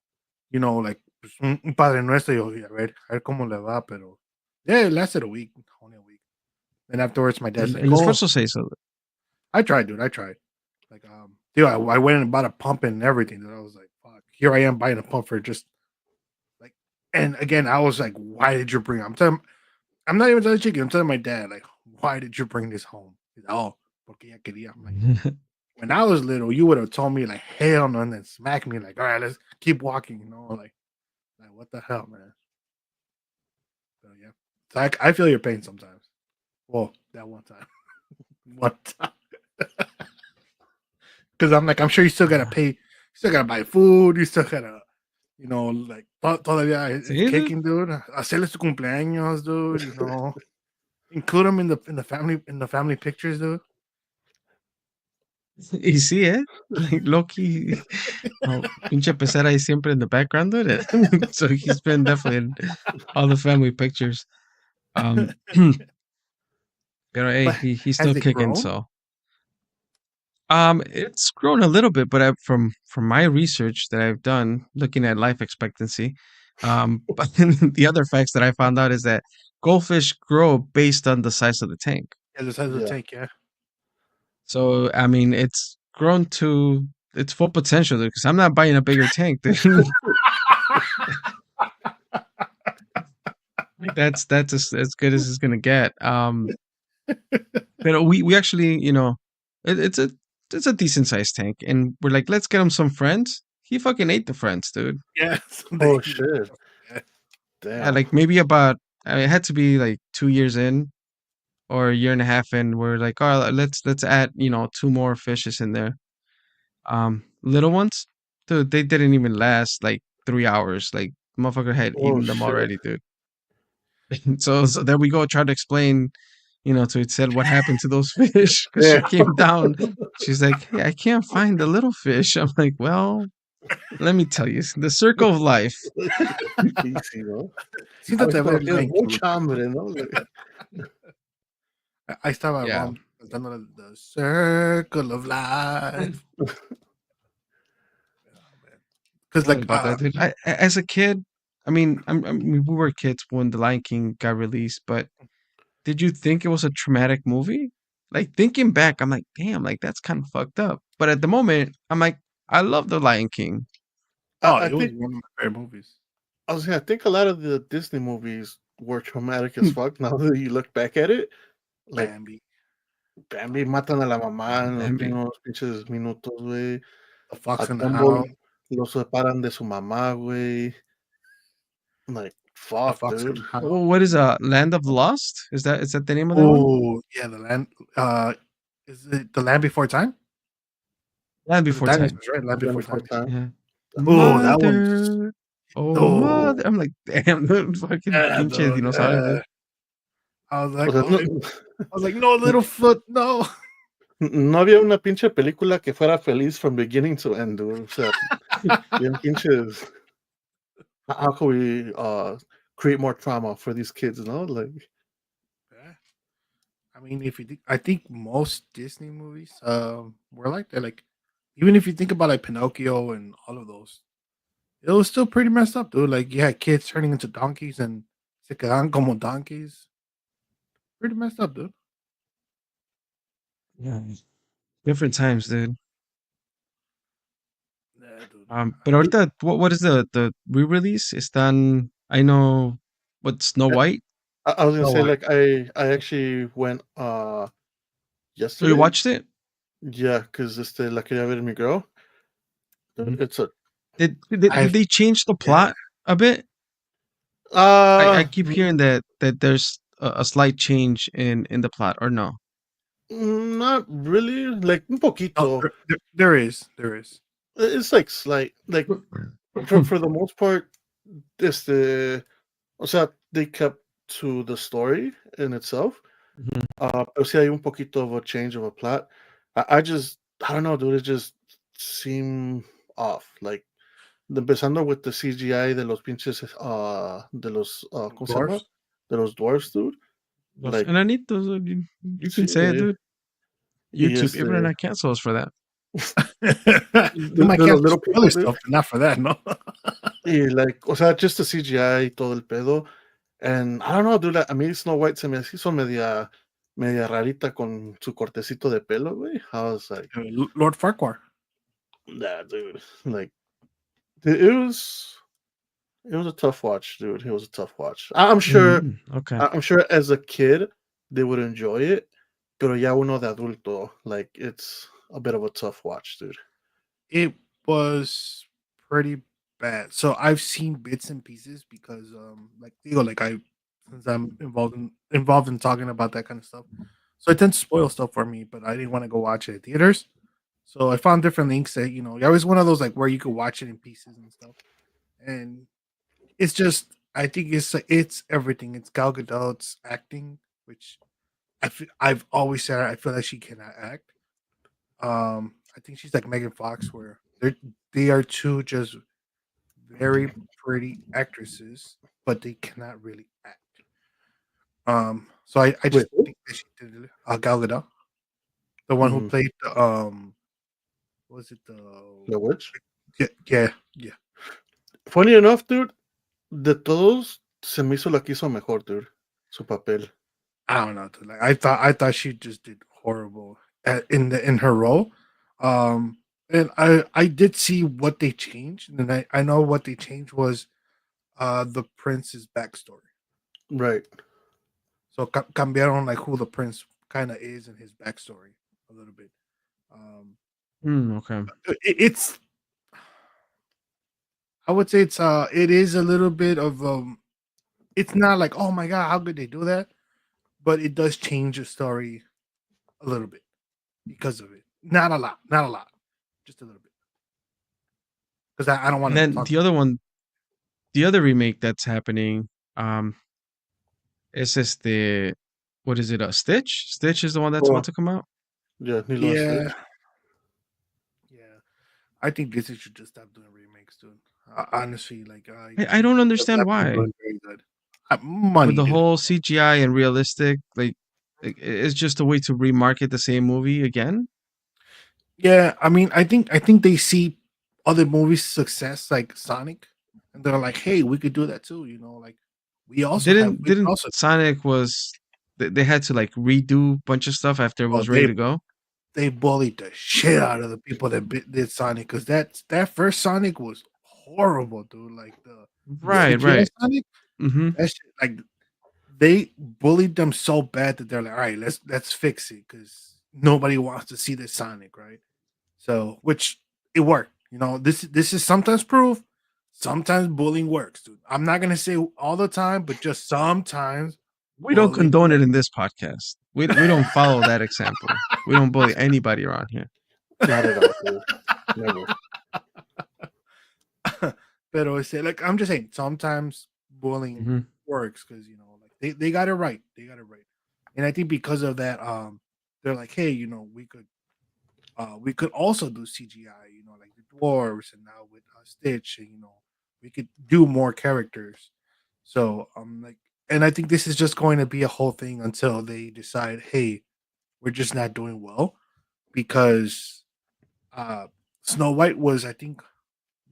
like pues, un padre nuestro, yo, a ver cómo le va, pero yeah, it lasted a week, only a week. Then afterwards, my dad's like, El oh, esfuerzo se hizo. I tried, dude, I tried. Like, dude, I went and bought a pump and everything. Dude. I was like, fuck, here I am buying a pump for just like, and again, I was like, why did you bring? I'm not even telling chicken. I'm telling my dad, like, why did you bring this home? He's like, oh, porque ya quería. I'm like, when I was little, you would have told me like, hell no, and then smack me like, all right, let's keep walking. Like what the hell, man? So yeah, so I feel your pain sometimes. Well, that one time, one time, because I'm like, I'm sure you still gotta pay, you still gotta buy food, you still gotta, like todavía it's Sí, dude. caking, dude. Hacerle su cumpleaños, dude. Include them in the family pictures, dude. Y sí, like Loki, pinche pecera ahí siempre in the background, dude. So he's been definitely in all the family pictures. Pero hey, But he's has still it kicking, grown? so. It's grown a little bit, but from my research that I've done, looking at life expectancy, but the other facts that I found out is that goldfish grow based on the size of the tank. Yeah, the size of the yeah. tank, yeah. So I mean, it's grown to its full potential because I'm not buying a bigger tank. Dude. That's as good as it's gonna get. But we actually, it, it's a decent sized tank, and we're like, let's get him some friends. He fucking ate the friends, dude. Yeah. Oh, shit. Yeah. Yeah, Damn. like maybe about. I mean, it had to be like 2 years in, or a year and a half in, we're like, oh, let's add, two more fishes in there. Little ones, dude, they didn't even last like 3 hours. Like motherfucker had Oh eaten them shit. already, dude. So there we go, try to explain, to Itzel what happened to those fish because she Yeah. came down. She's like, hey, I can't find the little fish. I'm like, well, let me tell you, the circle of life. Easy, ¿no? A Siento veces te cuando ver tienes Lion King. mucha hambre, ¿no? Ahí estaba Yeah. Rom cantando The Circle of Life. Because Tell me like about that, dude. As a kid, I mean, we were kids when The Lion King got released, but did you think it was a traumatic movie? Like thinking back, I'm like, damn, like that's kind of fucked up. But at the moment, I'm like, I love The Lion King. oh, I it was think one of my favorite movies. I was saying, I think a lot of the Disney movies were traumatic as fuck. Now that you look back at it, like Bambi, Bambi matan a la mamá en los Bambi. primeros pinches minutos, güey. The A Fox in the Dumbo House, lo separan de su mamá, güey. Like, The fuck, Fox in dude. the House. Oh, what is Land of the Lost? Is that the name of that one? Oh, yeah, the land. Is it the Land Before Time? Land For the Before Time. dinosaurs, right? Land Then Before before Time. time. Yeah. Oh, that one's Mother. Oh, no. mother. I'm like, damn, the fucking Yeah, pinche dude, dinosaurio, dude. I was O like, sea, oh, I was like, no, little foot, no. no había una pinche película que fuera feliz from beginning to end, dude. O sea, bien pinches. How can we create more trauma for these kids, no? Like, Yeah. I mean, if you think, I think most Disney movies, were like that. Like, even if you think about like Pinocchio and all of those, it was still pretty messed up, dude. Like, you had kids turning into donkeys and se quedaban como donkeys. Pretty messed up, dude. Yeah. Different times, dude. Yeah, dude. But ahorita, what is the re-release? Están, I know, what, Snow White? I was gonna No, say, like, I actually went Oh, you yesterday. watched it? Yeah, because la quería ver mi girl. Mhm. It's a Did I've they change the yeah. plot a bit? I uh keep hearing that there's a slight change in the plot, or no? not really, like un No, poquito. there is. It's like slight, like for the most part, este, o sea, they kept to the story in itself. Mhm. Pero sí hay un poquito of a change of a plot. I don't know, dude. It just seemed off. Like empezando with the CGI de los pinches, de los, ¿cómo se llama? Dwarfs. De los dwarfs, dude. Los Like, enanitos, you can sí, say it, güey. dude. Y YouTube, you're gonna cancel us for that. We might de los cancel little some other people, dude. stuff, but not for that, no. Y like, o sea, just the CGI y todo el pedo. And I don't know, dude. A mí Snow White se me hizo media rarita con su cortecito de pelo, güey. I was like, Lord Farquhar. nah, dude. Like, it was a tough watch, dude. It was a tough watch. Okay. I'm sure as a kid they would enjoy it, pero ya uno de adulto, like it's a bit of a tough watch, dude. It was pretty bad. So I've seen bits and pieces because like I since I'm involved in talking about that kind of stuff. So it tends to spoil stuff for me, but I didn't want to go watch it at theaters. So I found different links that, I was one of those like where you could watch it in pieces and stuff. And it's just I think it's everything. It's Gal Gadot's acting, which I've always said I feel like she cannot act. I think she's like Megan Fox, where they are two just very pretty actresses, but they cannot really act. So I Wait, just think that she did it. Gal Gadot, the one who mm, played the was it the the witch. yeah. Funny enough, dude, de todos se me hizo la que hizo mejor, dude. Su papel. I don't know. Dude. Like I thought she just did horrible in her role. And I did see what they changed, and I know what they changed was the prince's backstory. Right. So cambiaron like who the prince kind of is and his backstory a little bit. Um, Okay. it's I would say it is a little bit of it's not like, oh my god, how could they do that? but it does change the story a little bit because of it. Not a lot, not a lot, just a little bit. Because I don't want And to then talk. the other one, the other remake that's happening, um, is this the what is it? Stitch? Stitch is the one that's about Oh, to come out. yeah, Lilo and Yeah, Stitch. yeah. I think Disney should just stop doing remakes, dude. Honestly, like I don't they've understand not been why. doing very good. With Money, the dude. whole CGI and realistic, like it's just a way to remarket the same movie again. Yeah, I mean, I think they see other movies' success like Sonic, and they're like, "Hey, we could do that too." Like Didn't we can didn't also. Sonic was they had to like redo a bunch of stuff after it Oh, was ready to go. they bullied the shit out of the people that did Sonic because that first Sonic was horrible, dude. Like the Right, CGI right. Sonic, Mm-hmm. that shit, like they bullied them so bad that they're like, "All right, let's fix it," because nobody wants to see this Sonic, right? So, which it worked. This is sometimes proof. Sometimes bullying works, dude. I'm not gonna say all the time, but just sometimes We don't bullying condone it works. in this podcast. We don't follow that example. We don't bully anybody around here. Not at all, dude. Never. Pero say like I'm just saying sometimes bullying Hmm. works because like they got it right. They got it right. And I think because of that, they're like, hey, we could also do CGI, like the dwarves and now with Stitch, and we could do more characters. So like, and I think this is just going to be a whole thing until they decide, hey, we're just not doing well because uh Snow White was, I think,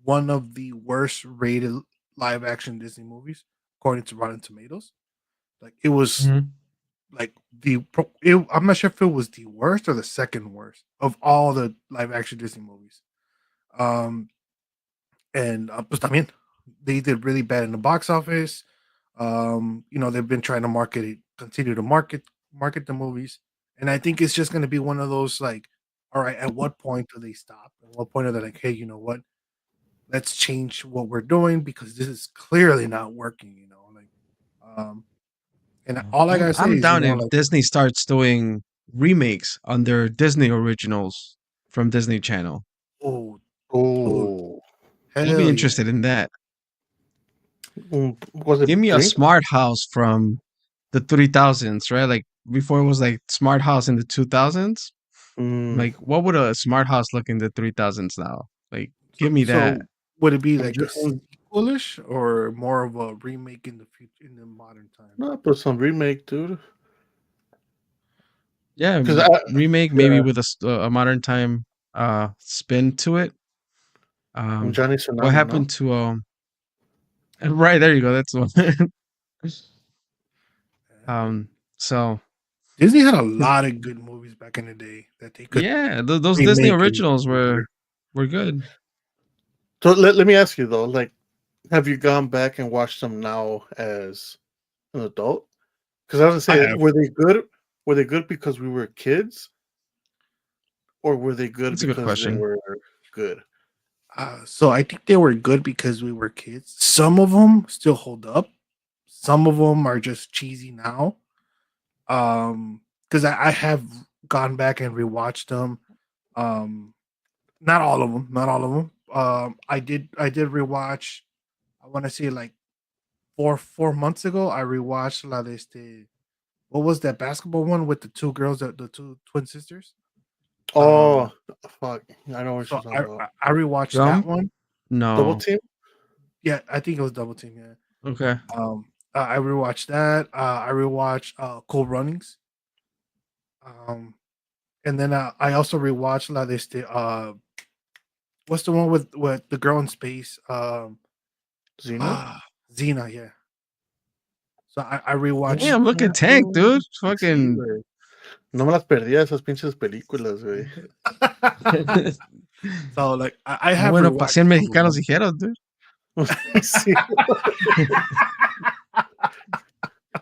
one of the worst rated live action Disney movies according to Rotten Tomatoes. Like it was Hmm. like I'm not sure if it was the worst or the second worst of all the live action Disney movies. Um, and pues también they did really bad in the box office. They've been trying to continue to market the movies, and I think it's just going to be one of those like, all right, at what point do they stop? At what point are they like, hey, you know what? Let's change what we're doing because this is clearly not working. And all I gotta say I'm is, down if like, Disney starts doing remakes on their Disney originals from Disney Channel. oh, dude, Oh, I'll be hell yeah. interested in that. was Give it me a Brink? smart house from the 3000s, right? Like before it was like smart house in the 2000s. Mm, Like what would a smart house look in the 3000s now? Like So, give me that. so would it be I'm like a just, sequelish or more of a remake in the future in the modern times? no, but some remake, dude. Yeah, Because remake maybe yeah, with a modern time spin to it. and Um Johnny what Tsunami, no? happened to right there you go, that's the one. Yeah, dude. So Disney had a is- lot of good movies back in the day that they could yeah, those Disney remake and originals do better. were good. So let me ask you though, like, have you gone back and watched them now as an adult? Because I was I gonna say, have. were they good? Were they good because we were kids, or were they good That's a good because they question. were good? So I think they were good because we were kids. Some of them still hold up. Some of them are just cheesy now. Because I have gone back and rewatched them. Um, Not all of them. Not all of them. I did rewatch. I want to say like 4 months ago. I rewatched La de este. What was that basketball one with the two girls, the two twin sisters? Oh, Um, fuck! I know what so you're talking I about. I, I rewatched that Gum? one. Double No. team. Yeah, I think it was Double Team. Yeah. Okay. I rewatched that. I rewatched Cool Runnings. And then I also rewatched La de este. What's the one with the girl in space? Xena. Xena. Yeah. So I rewatched Damn, look at that. Tank, dude. Sí, Fucking güey. No me las perdía esas pinches películas, güey. So like I Ah, have bueno, pa' rewatched 100 some of mexicanos them. dijeron, dude. Sí.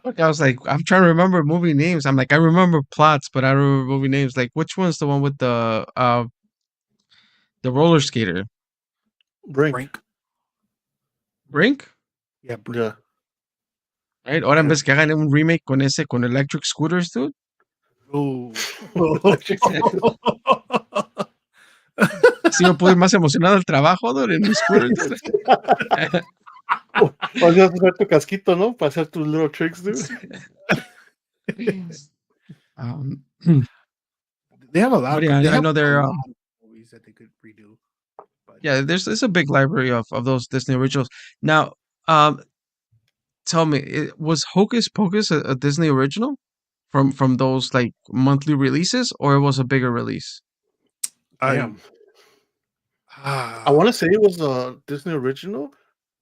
Look, I was like, I'm trying to remember movie names. I'm like, I remember plots, but I don't remember movie names. Like, which one's the one with the roller skater? Brink. Brink. Brink? Yeah, Brink. Yeah. Right? Ahora en vez que hagan un remake con electric scooters, dude. Ooh. Electric scooter. Sí me pude ir más emocionado al trabajo, dude, en mi scooter, dude. O ya usar tu casquito, ¿no? Para hacer tus little tricks, dude. Um, They have a lot but of yeah, they I have know a they're lot of movies that they could redo. But yeah, there's a big library of those Disney originals. Now, um, tell me, was Hocus Pocus a Disney original from those like monthly releases, or it was a bigger release? I Damn. I ah want to say it was a Disney original,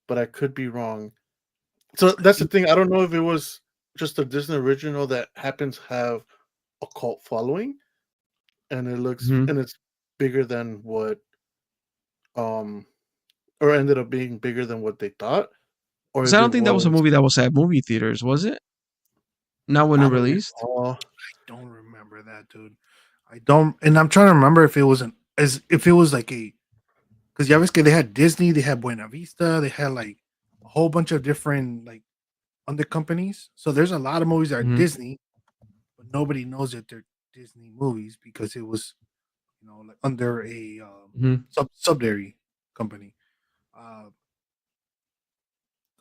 but I could be wrong. So that's the thing. I don't know if it was just a Disney original that happens to have a cult following, and Mhm. it's bigger than what um or ended up being bigger than what they thought, or 'Cause I if don't it think that was a was movie that was at movie theaters, was it? Not when it I don't released? recall. don't remember that, dude. I don't, and I'm trying to remember if it was if it was like a because yeah, obviously they had Disney, they had Buena Vista, they had like a whole bunch of different like under companies. So there's a lot of movies that are Mhm, Disney, but nobody knows that they're Disney movies because it was like under a mhm. subsidiary company. Uh,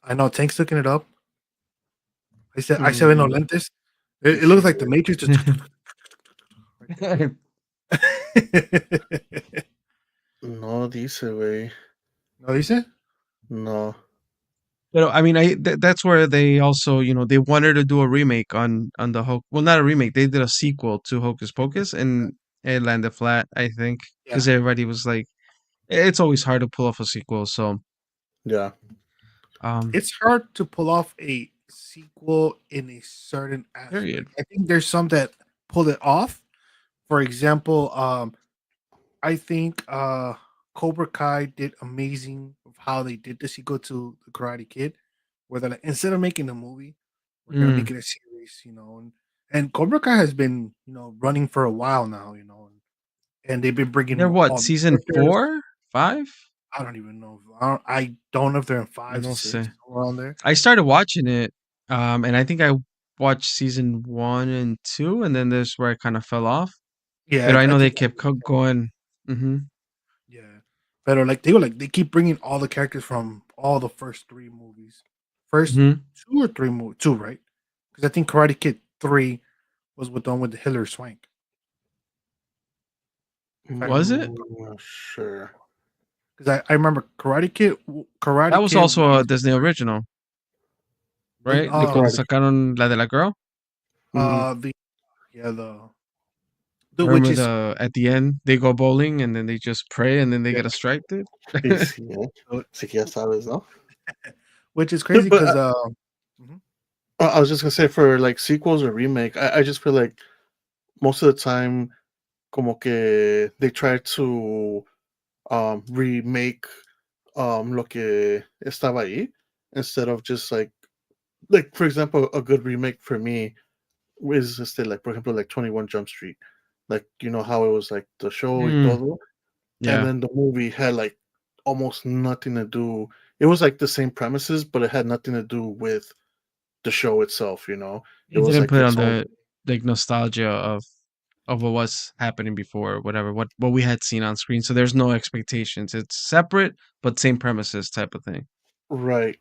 I know Tank's looking it up. I said no Mm, lentes. let me It looks see like the here. Matrix just right there. No dice, güey. ¿No dice? No. But I mean, that's where they also, they wanted to do a remake on the well, not a remake. They did a sequel to Hocus Pocus, and it landed flat, I think, Yeah. because everybody was like, it's always hard to pull off a sequel. So, Yeah. um, It's hard to pull off a sequel in a certain period. aspect. I think there's some that pull it off. For example, I think Cobra Kai did amazing of how they did the sequel to the Karate Kid, where they're like, instead of making a movie, we're gonna Mm. make it a series, and Cobra Kai has been, running for a while now, and they've been They're bringing what, all the season characters. 4, 5? I don't even know. I don't know if they're in five, No six, say. somewhere on there. I started watching it, and I think I watched season 1 and 2, and then this where I kind of fell off. Yeah, But I I know they think kept going. Hmm. yeah. But they keep bringing all the characters from all the first three movies. First Hmm. two or three movies, two, right? Because I think Karate Kid 3 was with the one with the Hilary Swank. If I Was remember it? correctly. Not sure. Because I remember Karate Kid. That Karate was Kid also a was Disney original, was right? The Cuando Karate Kid. sacaron la de la girl. the yeah the Remember witches at the end they go bowling and then they just pray and then they yeah get a strike, dude. Y sí, ¿eh? uh, Así que ya sabes, ¿no? which is crazy Dude, but because mhm. I was just gonna say for like sequels or remake, I just feel like most of the time, como que they try to remake lo que estaba ahí instead of just like for example, a good remake for me is like for example like 21 Jump Street, like you know how it was like the show y Mm, todo, and yeah, then the movie had like almost nothing to do. It was like the same premises, but it had nothing to do with the show itself. It it was didn't like put its on own. the like nostalgia of what was happening before, or whatever, what we had seen on screen. So there's no expectations. It's separate but same premises type of thing. Right.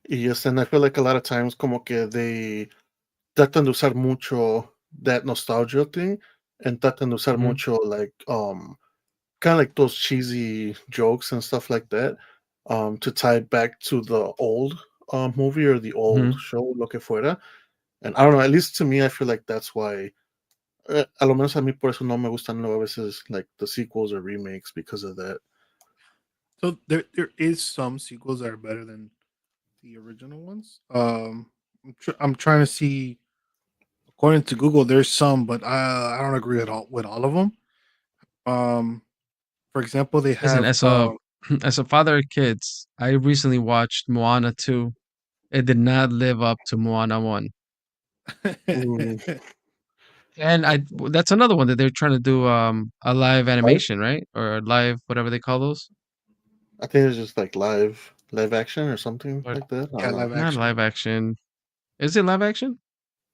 Yes, and I feel like a lot of times como que they tratan de usar mucho that nostalgia thing and tratan de usar Hmm. mucho like kind of like those cheesy jokes and stuff like that to tie it back to the old movie or the old Hmm. show lo que fuera. And I don't know, at least to me I feel like that's why a lo menos a mí por eso no me gustan luego a veces like the sequels or remakes because of that. So there is some sequels that are better than the original ones. I'm trying to see. According to Google, there's some, but I don't agree at all with all of them. Um, for example, they Listen, have as a as a father of kids, I recently watched Moana 2. It did not live up to Moana 1. Mm, And that's another one that they're trying to do a live live? animation, right? Or live whatever they call those. I think it's just like live action or something But like that. I yeah, don't know. live not action. live action. Is it live action?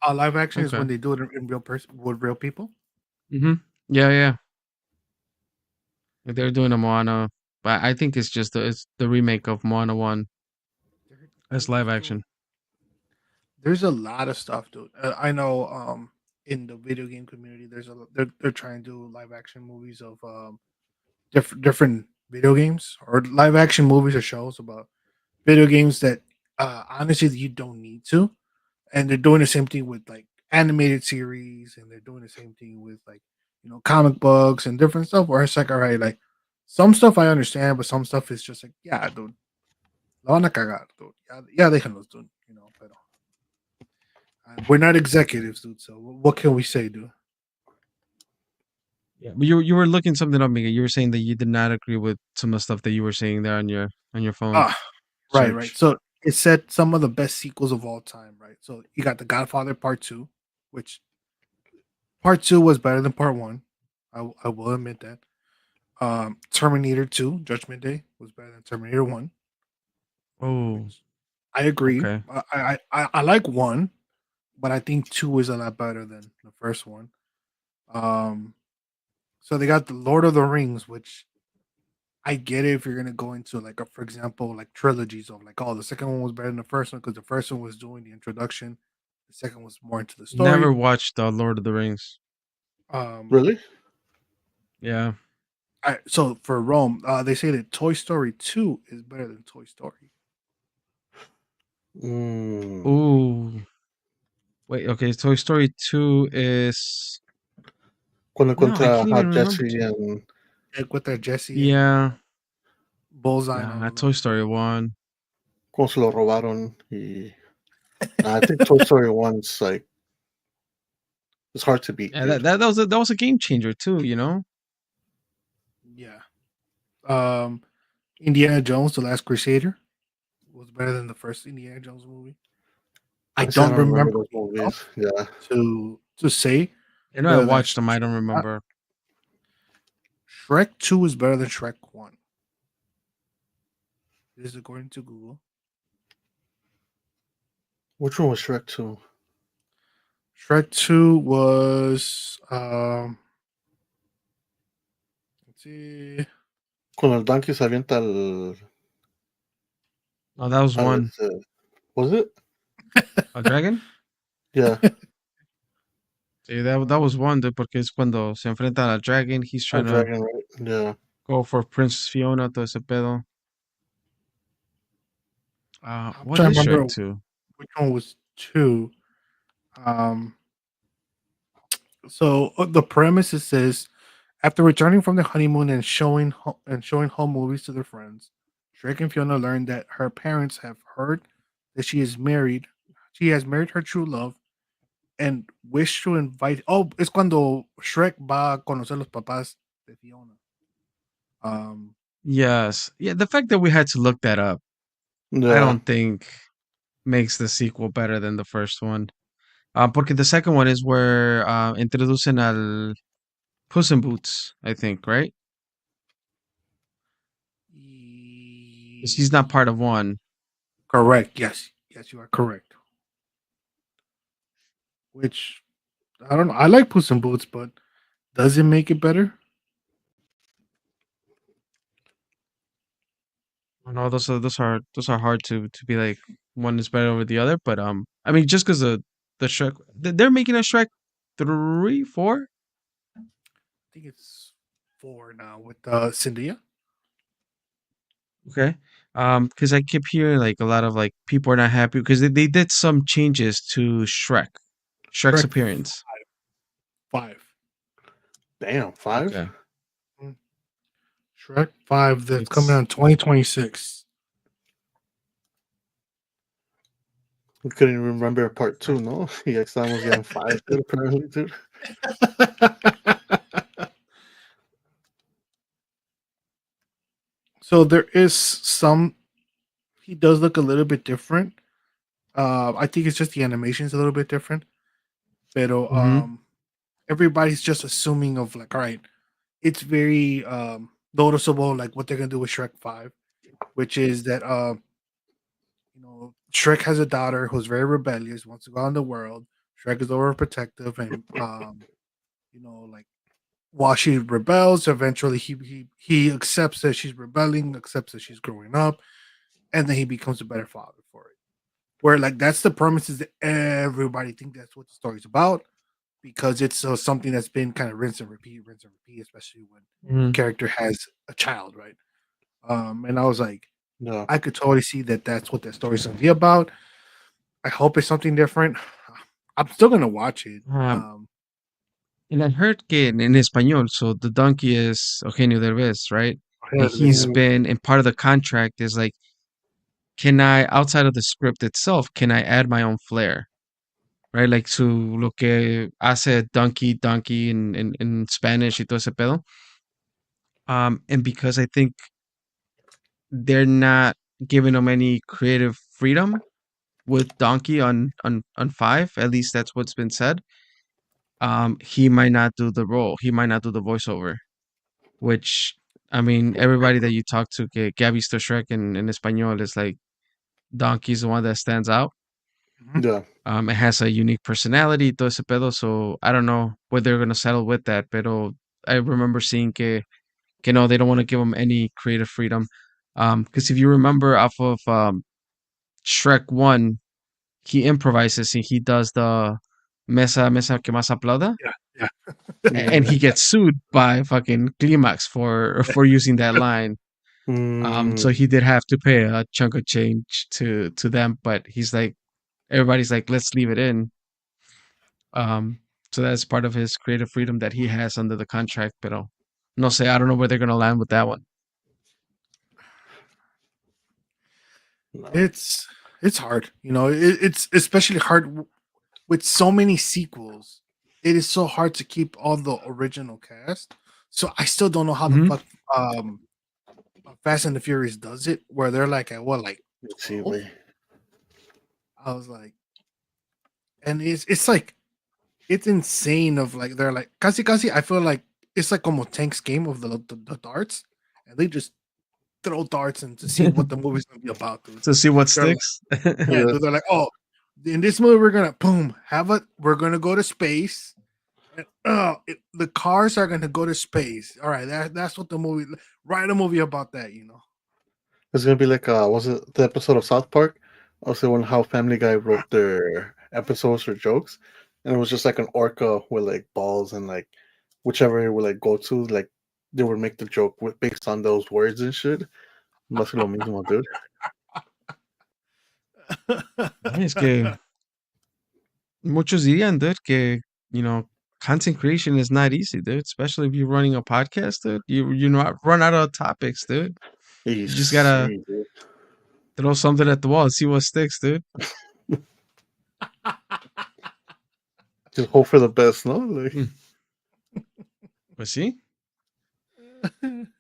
Live action is when Okay. they do it in real person with real people. Mm-hmm. Yeah, yeah. They're doing a Moana, but I think it's the remake of Moana 1 They're as live just doing. action. There's a lot of stuff, dude. I know. In the video game community, they're trying to do live action movies of different video games or live action movies or shows about video games that honestly you don't need to, and they're doing the same thing with like animated series, and they're doing the same thing with like comic books and different stuff. Where it's like, all right, like some stuff I understand, but some stuff is just like, yeah, dude, la van a cagar, dude. Yeah, déjenlos, dude. But we're not executives, dude. So what can we say, dude? Yeah. But you were looking something up, Miguel. You were saying that you did not agree with some of the stuff that you were saying there on your phone Ah, right. search. So it said some of the best sequels of all time, right? So you got The Godfather Part Two, which Part Two was better than Part One. I will admit that. Terminator Two, Judgment Day was better than Terminator One, Oh, which I agree. okay. I like one, but I think two is a lot better than the first one. Um, so they got the Lord of the Rings, which I get it if you're gonna go into like for example, like trilogies of like, oh, the second one was better than the first one because the first one was doing the introduction, the second was more into the story. Never watched Lord of the Rings. Um, Really? Yeah. so for Rome, they say that Toy Story 2 is better than Toy Story. Mm. Ooh. Wait, okay. Toy Story 2 is Cuando no, I encuentra can't a even remember. Jesse and Like with that Jesse and Yeah. Bullseye and Nah, all of them. Toy Story 1. cómo se lo robaron. Y I think Toy Story 1's like, it's hard to beat, Yeah, dude. that was a game changer too, you know? Yeah. Um, Indiana Jones, The Last Crusader, was better than the first Indiana Jones movie. I Honestly, I don't don't remember remember those enough movies. Yeah. to say You know, I whether that's watched them. I don't true or not. remember. Shrek 2 is better than Shrek 1. This is according to Google. Which one was Shrek 2? Shrek 2 was let's see. Cuando el donkey se avienta al, Oh, that was al one. este, was it? A dragon? Yeah, Sí, that was one, dude, porque es cuando se enfrenta al dragon. He's a trying to dragon, right? Yeah. go for Princess Fiona, todo ese pedo. I'm What trying is to Shrek remember 2? which one was 2. Um so the premise it says after returning from the honeymoon and showing home movies to their friends, Shrek and Fiona learn that her parents have heard that she is married. She has married her true love and wish to invite. Oh, es cuando Shrek va a conocer los papás de Fiona. Um, Yes. Yeah, the fact that we had to look that up, I Yeah. don't think makes the sequel better than the first one. Porque the second one is where introducen al Puss in Boots, I think, right? 'Cause he's not part of one. correct. Yes, you are correct. Which I don't know. I like Puss in Boots, but does it make it better? I know those are hard to be like one is better over the other, but I mean just because the Shrek they're making a Shrek 3, 4. I think it's 4 now with Cynthia. Okay. Because I keep hearing like a lot of like people are not happy because they did some changes to Shrek's Shrek appearance. 5. Damn, 5? Okay. Mm. Shrek 5 that's coming out It's in 2026. We couldn't even remember part 2, no? Yeah, estábamos ya en 5, dude, apparently, dude. So there is some. He does look a little bit different. I think it's just the animation's a little bit different. Pero hmm everybody's just assuming of like, all right, it's very noticeable like what they're gonna do with Shrek 5, which is that Shrek has a daughter who's very rebellious, wants to go out in the world. Shrek is overprotective, and like while she rebels, eventually he accepts that she's rebelling, accepts that she's growing up, and then he becomes a better father for it. Where like that's the premises that everybody think that's what the story's about because it's something that's been kind of rinse and repeat, especially when the Mhm. character has a child, right? And I was like, Yeah. I could totally see that that's what that story's gonna be about. I hope it's something different. I'm still gonna watch it. Um, and I heard que in español, so the donkey is Eugenio Derbez, right? And he's Mhm. been in part of the contract is like, can I, outside of the script itself, can I add my own flair? Right? Like su lo que hace donkey in Spanish y todo ese pedo. And because I think they're not giving him any creative freedom with Donkey on five, at least that's what's been said. He might not do the role. He might not do the voiceover. Which I mean, everybody that you talk to que ha visto Shrek in español is like Donkey's the one that stands out. Mhm. Yeah. It has a unique personality, todo ese pedo. So I don't know whether they're gonna settle with that. Pero I remember seeing que no, they don't want to give him any creative freedom. Because if you remember off of Shrek 1, he improvises and he does the mesa que más aplauda, Yeah, yeah. and he Mm. gets sued by fucking Climax for using that line. So Mm. he did have to pay a chunk of change to them, but he's like, everybody's like, let's leave it in. Um, so that's part of his creative freedom that he has under the contract. Pero no sé, I don't know where they're gonna land with that one. No. It's hard, it's especially hard with so many sequels. It is so hard to keep all the original cast. So I still don't know how the Hmm. fuck Fast and the Furious does it, where they're like at what, like Sí, 12? güey. I was like, and it's like it's insane. Of like they're like casi. I feel like it's like almost Tank's game of the darts, and they just throw darts and to see what the movie's gonna be about, dude. To see what They're like, sticks. yeah, Yeah. dude. They're like, oh, in this movie we're gonna boom have it. We're gonna go to space. And, the cars are gonna go to space. All right, that's what the movie. Write a movie about that, It's gonna be like was it the episode of South Park? Also when how Family Guy wrote their episodes or jokes. And it was just like an orca with like balls and like whichever it would like go to, like they would make the joke with based on those words and shit. Must be lo mismo, dude. Es que muchos dirían, dude, que, content creation is not easy, dude. Especially if you're running a podcast, dude. You not run out of topics, dude. You just gotta Sí, dude. throw something at the wall and see what sticks, dude. Just hope for the best, no? Like, Mm. Pues sí.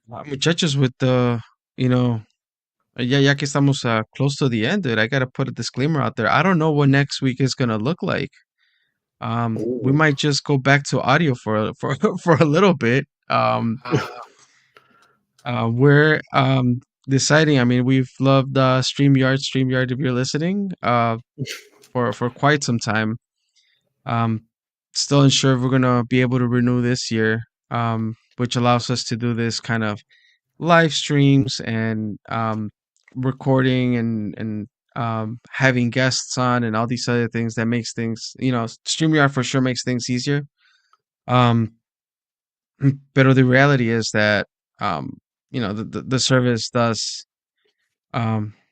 Muchachos, with the, you know, ya que estamos close to the end, dude, I gotta put a disclaimer out there. I don't know what next week is gonna look like. We ooh. might just go back to audio for for a little bit. We're deciding. I mean, we've loved StreamYard, if you're listening, for quite some time. Um, Still unsure if we're gonna be able to renew this year, which allows us to do this kind of live streams and recording and having guests on and all these other things that makes things, StreamYard for sure makes things easier. Um, but the reality is that the service does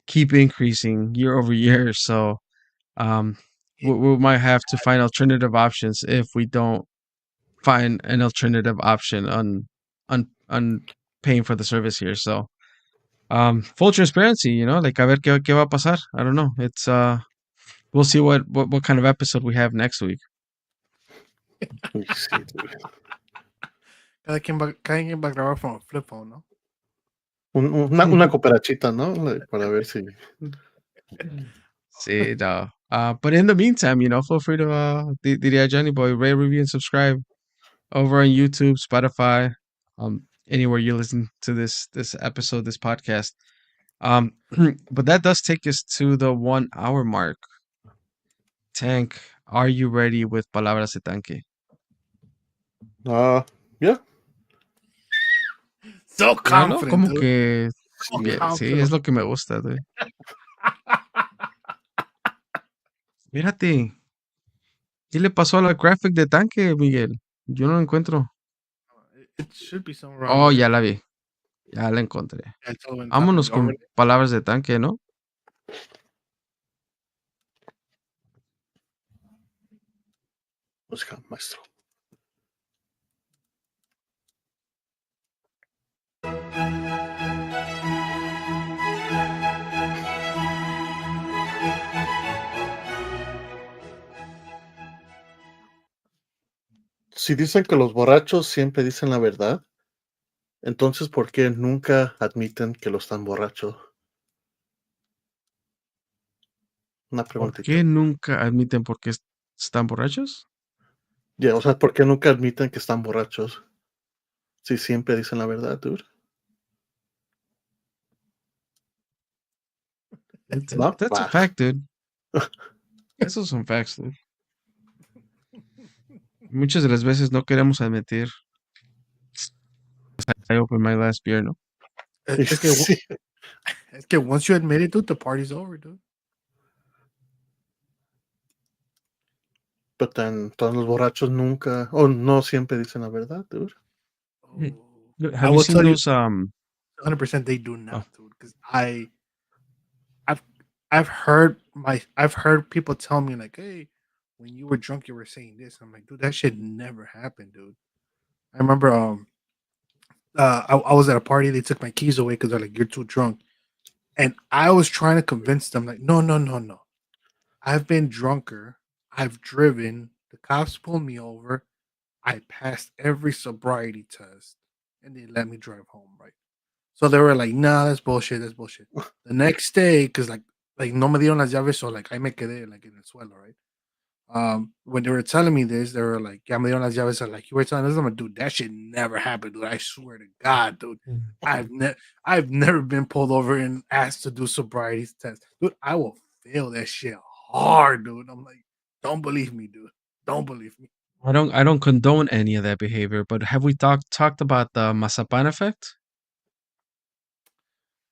keep increasing year over year. So um, we might have to find alternative options if we don't find an alternative option on paying for the service here. So full transparency, like a ver qué va a pasar. I don't know. It's we'll see what kind of episode we have next week. Sí, dude. cada quien va a grabar from a flip phone, ¿no? Una cooperachita, ¿no? Like, para ver si. See, no. But in the meantime, feel free to diría Johnny Boy, rate, review, and subscribe over on YouTube, Spotify, anywhere you listen to this episode, this podcast. Um, but that does take us to the 1 hour mark. Tank, are you ready with Palabras de Tanque? Yeah. So Ya, ¿no? confident, Como dude. que So bien, sí, es confident. lo que me gusta, dude. Mírate, ¿qué le pasó a la graphic de Tanque, Miguel? Yo no lo encuentro. It should be somewhere around Oh, here. ya la vi, ya la encontré. Yeah, it's all on top of Vámonos the con already. Palabras de Tanque, ¿no? Busca, maestro. Si dicen que los borrachos siempre dicen la verdad, entonces ¿por qué nunca admiten que lo están borrachos? Una ¿Por preguntita. qué nunca admiten por qué están borrachos? Ya, o sea, ¿por qué nunca admiten que están borrachos? Si siempre dicen la verdad, dude. No, That's a va. fact, dude. Esos son facts, dude. Muchas de las veces no queremos admitir. I opened my last beer, ¿no? Es que, Sí. es que once you admit it, dude, the party's over, dude. Pero todos los borrachos nunca, o no siempre dicen la verdad, dude. Mm. Oh, I Have you will seen tell you those 100% they do oh, not, dude. Because I've I've heard people tell me like, hey, when you were drunk, you were saying this. I'm like, dude, that shit never happened, dude. I remember I was at a party, they took my keys away because they're like, you're too drunk. And I was trying to convince them, like, no, no, no, no. I've been drunker. I've driven. The cops pulled me over. I passed every sobriety test, and they let me drive home. Right. So they were like, "Nah, that's bullshit. That's bullshit." The next day, because like no me dieron las llaves, so like I me quedé like in el suelo, right? When they were telling me this, they were like, "Ya me dieron las llaves." So like, you were telling us, I'm like, dude, that shit never happened, dude. I swear to God, dude. I've never been pulled over and asked to do sobriety test, dude. I will fail that shit hard, dude. I'm like, don't believe me, dude. Don't believe me. I don't condone any of that behavior, but have we talked about the Mazapan effect?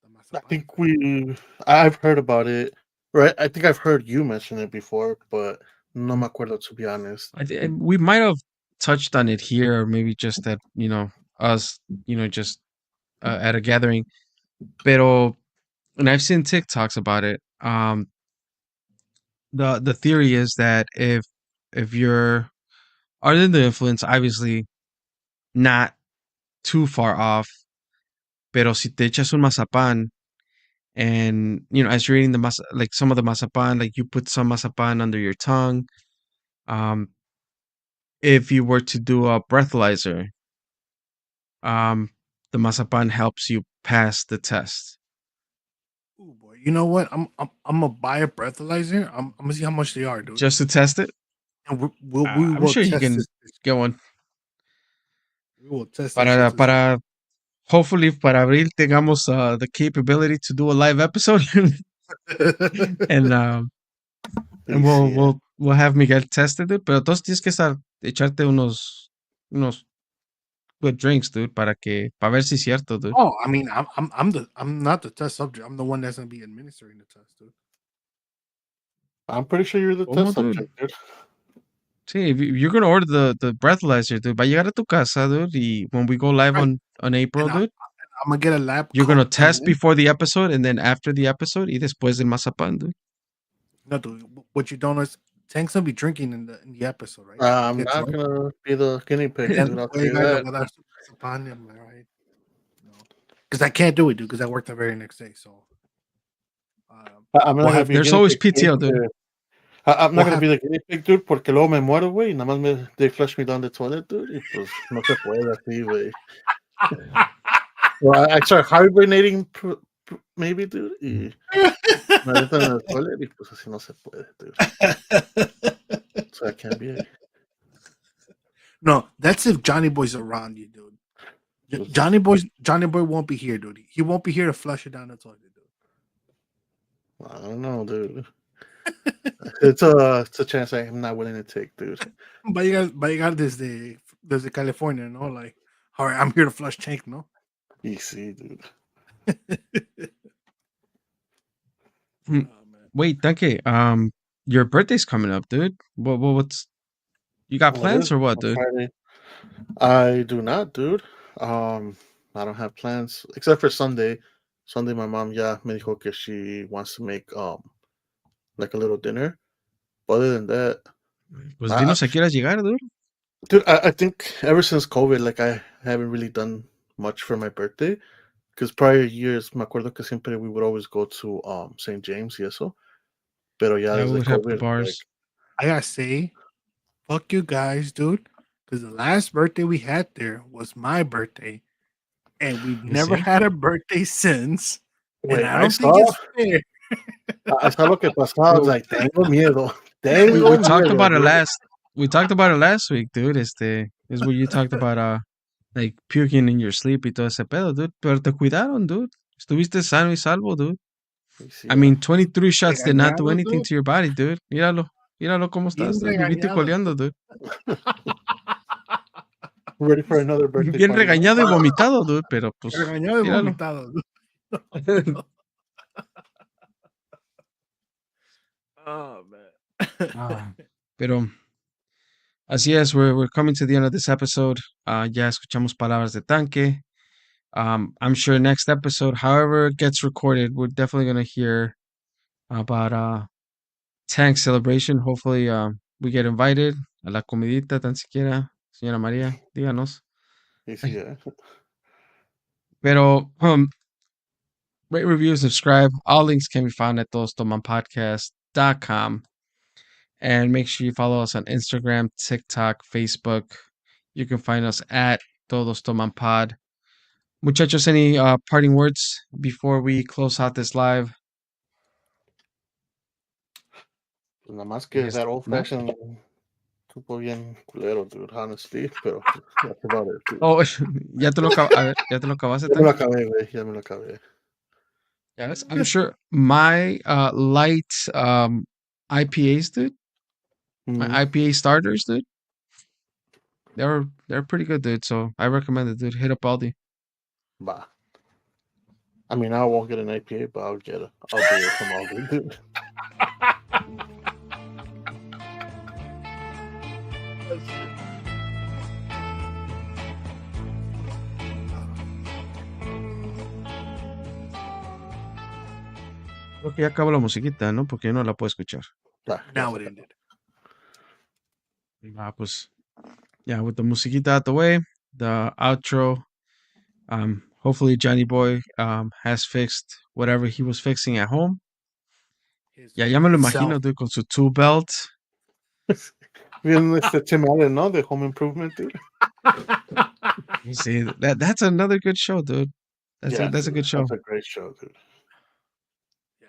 The I Mazapan think effect. I've heard about it, right? I think I've heard you mention it before, but no Mm. me acuerdo, to be honest. We might have touched on it here, or maybe just at us, just at a gathering. Pero, and I've seen TikToks about it. The theory is that if you're under the influence, obviously not too far off, pero si te echas un mazapán and as you're eating like some of the mazapán, like you put some mazapán under your tongue, um, if you were to do a breathalyzer, um, the mazapán helps you pass the test. Ooh, boy. You know what? I'm gonna buy a breathalyzer. I'm gonna see how much they are, dude. Just to test it, And we I'm will sure you test can this. get one We will test this shit para to see. para hopefully para abril tengamos the capability to do a live episode and Y we'll sí, we'll we'll have Miguel tested it, pero entonces tienes que echarte unos good drinks, dude, para ver si es cierto, dude. Oh, I mean, I'm not the test subject. I'm the one that's gonna be administering the test, dude. I'm pretty sure you're the ¿Cómo, test dude? subject, dude. Sí, if you're gonna order the breathalyzer, dude, va a llegar a tu casa, dude, y when we go live Right. on April, And dude, I'm gonna get a lab you're gonna coat and test then before the episode and then after the episode y después del mazapán, dude. no, dude. What you don't know is Tank's gonna be drinking in the episode, right? We'll I'm get not drunk, gonna be the guinea pig, and dude. I'll tell you juega, le that. voy a dar su pan, I'm like, all right, no, because I can't do it, dude, because I work the very next day. So I'm not we'll gonna have be a There's guinea always pig, dude. PTO, dude. I'm not we'll gonna have be the guinea pig, dude, porque luego me muero, güey, y nada más they flush me down the toilet, dude, y pues no se puede así, güey. Well, I start hibernating, maybe, dude, y me avientan en el toilet, y pues así no se puede, dude. So I can't be. no. That's if Johnny Boy's around you, dude. Pues, Johnny Boy won't be here, dude. He won't be here to flush it down the toilet, dude. I don't know, dude. It's a chance I am not willing to take, dude. But you got desde California, no? Like, all right, I'm here to flush tank, no? Easy, dude. Hmm. Oh, man. Wait, Tanke, your birthday's coming up, dude. What's you got What is plans or what, on dude? Friday? I do not, dude. I don't have plans except for Sunday. Sunday, my mom, yeah, me dijo que she wants to make like a little dinner. But other than that, Pues I, dinos a qué horas llegar, dude. dude, I think ever since COVID, like I haven't really done much for my birthday. Because prior years, me acuerdo que siempre we would always go to St. James y eso. Pero ya Yeah, we desde would have the COVID, like, bars. I gotta say, fuck you guys, dude. Because the last birthday we had there was my birthday, and we've You never see? had a birthday since. And wait, I don't think it's fair. I saw lo que pasaba. I was Well, like, tengo miedo. we Tengo talked miedo, about it dude. last week, dude. Is where you talked about like puking in your sleep y todo ese pedo, dude. Pero te cuidaron, dude. Estuviste sano y salvo, dude. Y sí, I mean, 23 shots did not do Regañado, anything dude. to your body, dude. Míralo. Míralo cómo Bien estás, dude. Vivito y regañado, coleando, dude. dude. ready for another birthday Bien party, no? regañado y vomitado, dude, pero pues, Regañado y míralo. vomitado, dude. Oh, man. Ah, pero así es, we're coming to the end of this episode. Ya escuchamos palabras de tanque. I'm sure next episode, however it gets recorded, we're definitely gonna hear about Tank celebration. Hopefully, we get invited a la comidita tan siquiera. Señora María, díganos. Y sí, eh. Pero rate, review, subscribe. All links can be found at todostomanpodcast.com. And make sure you follow us on Instagram, TikTok, Facebook. You can find us at Todos Toman Pod. Muchachos, any parting words before we close out this live? Pues nada más que that old No? fashioned supo bien culero, dude, honestly. Pero that's about it, dude. Oh, a ver, ya te lo acabaste, Ya me lo Tank? acabé, güey. Ya me lo acabé. Yes, I'm sure my light IPAs, dude, my Mm, IPA starters, dude, they're pretty good, dude. So I recommend it, dude. Hit up Aldi. bah. I mean, I won't get an IPA, but I'll get a beer from Aldi, dude. Creo que ya acabó la musiquita, ¿no? Porque yo no la puedo escuchar. Bah, ya Now se it acabó. ended. Pues, yeah, with the musiquita out the way, the outro. Hopefully Johnny Boy has fixed whatever he was fixing at home. His Ya me lo fucking self. imagino, dude, con su tool belt. Bien, Tim Allen, ¿no? De Home Improvement, dude. You see, that's another good show, dude. That's Yeah, a dude, good show. that's a great show, dude.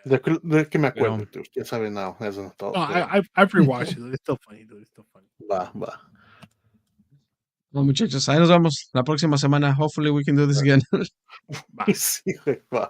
De que me acuerdo, Pero, dude. Ya sabe now, as an adult. No, pero I've rewatched it. Dude. It's still funny, dude. It's still funny. va, va. well, muchachos, ahí nos vamos la próxima semana. Hopefully we can do this again. Bye. Sí, güey, va.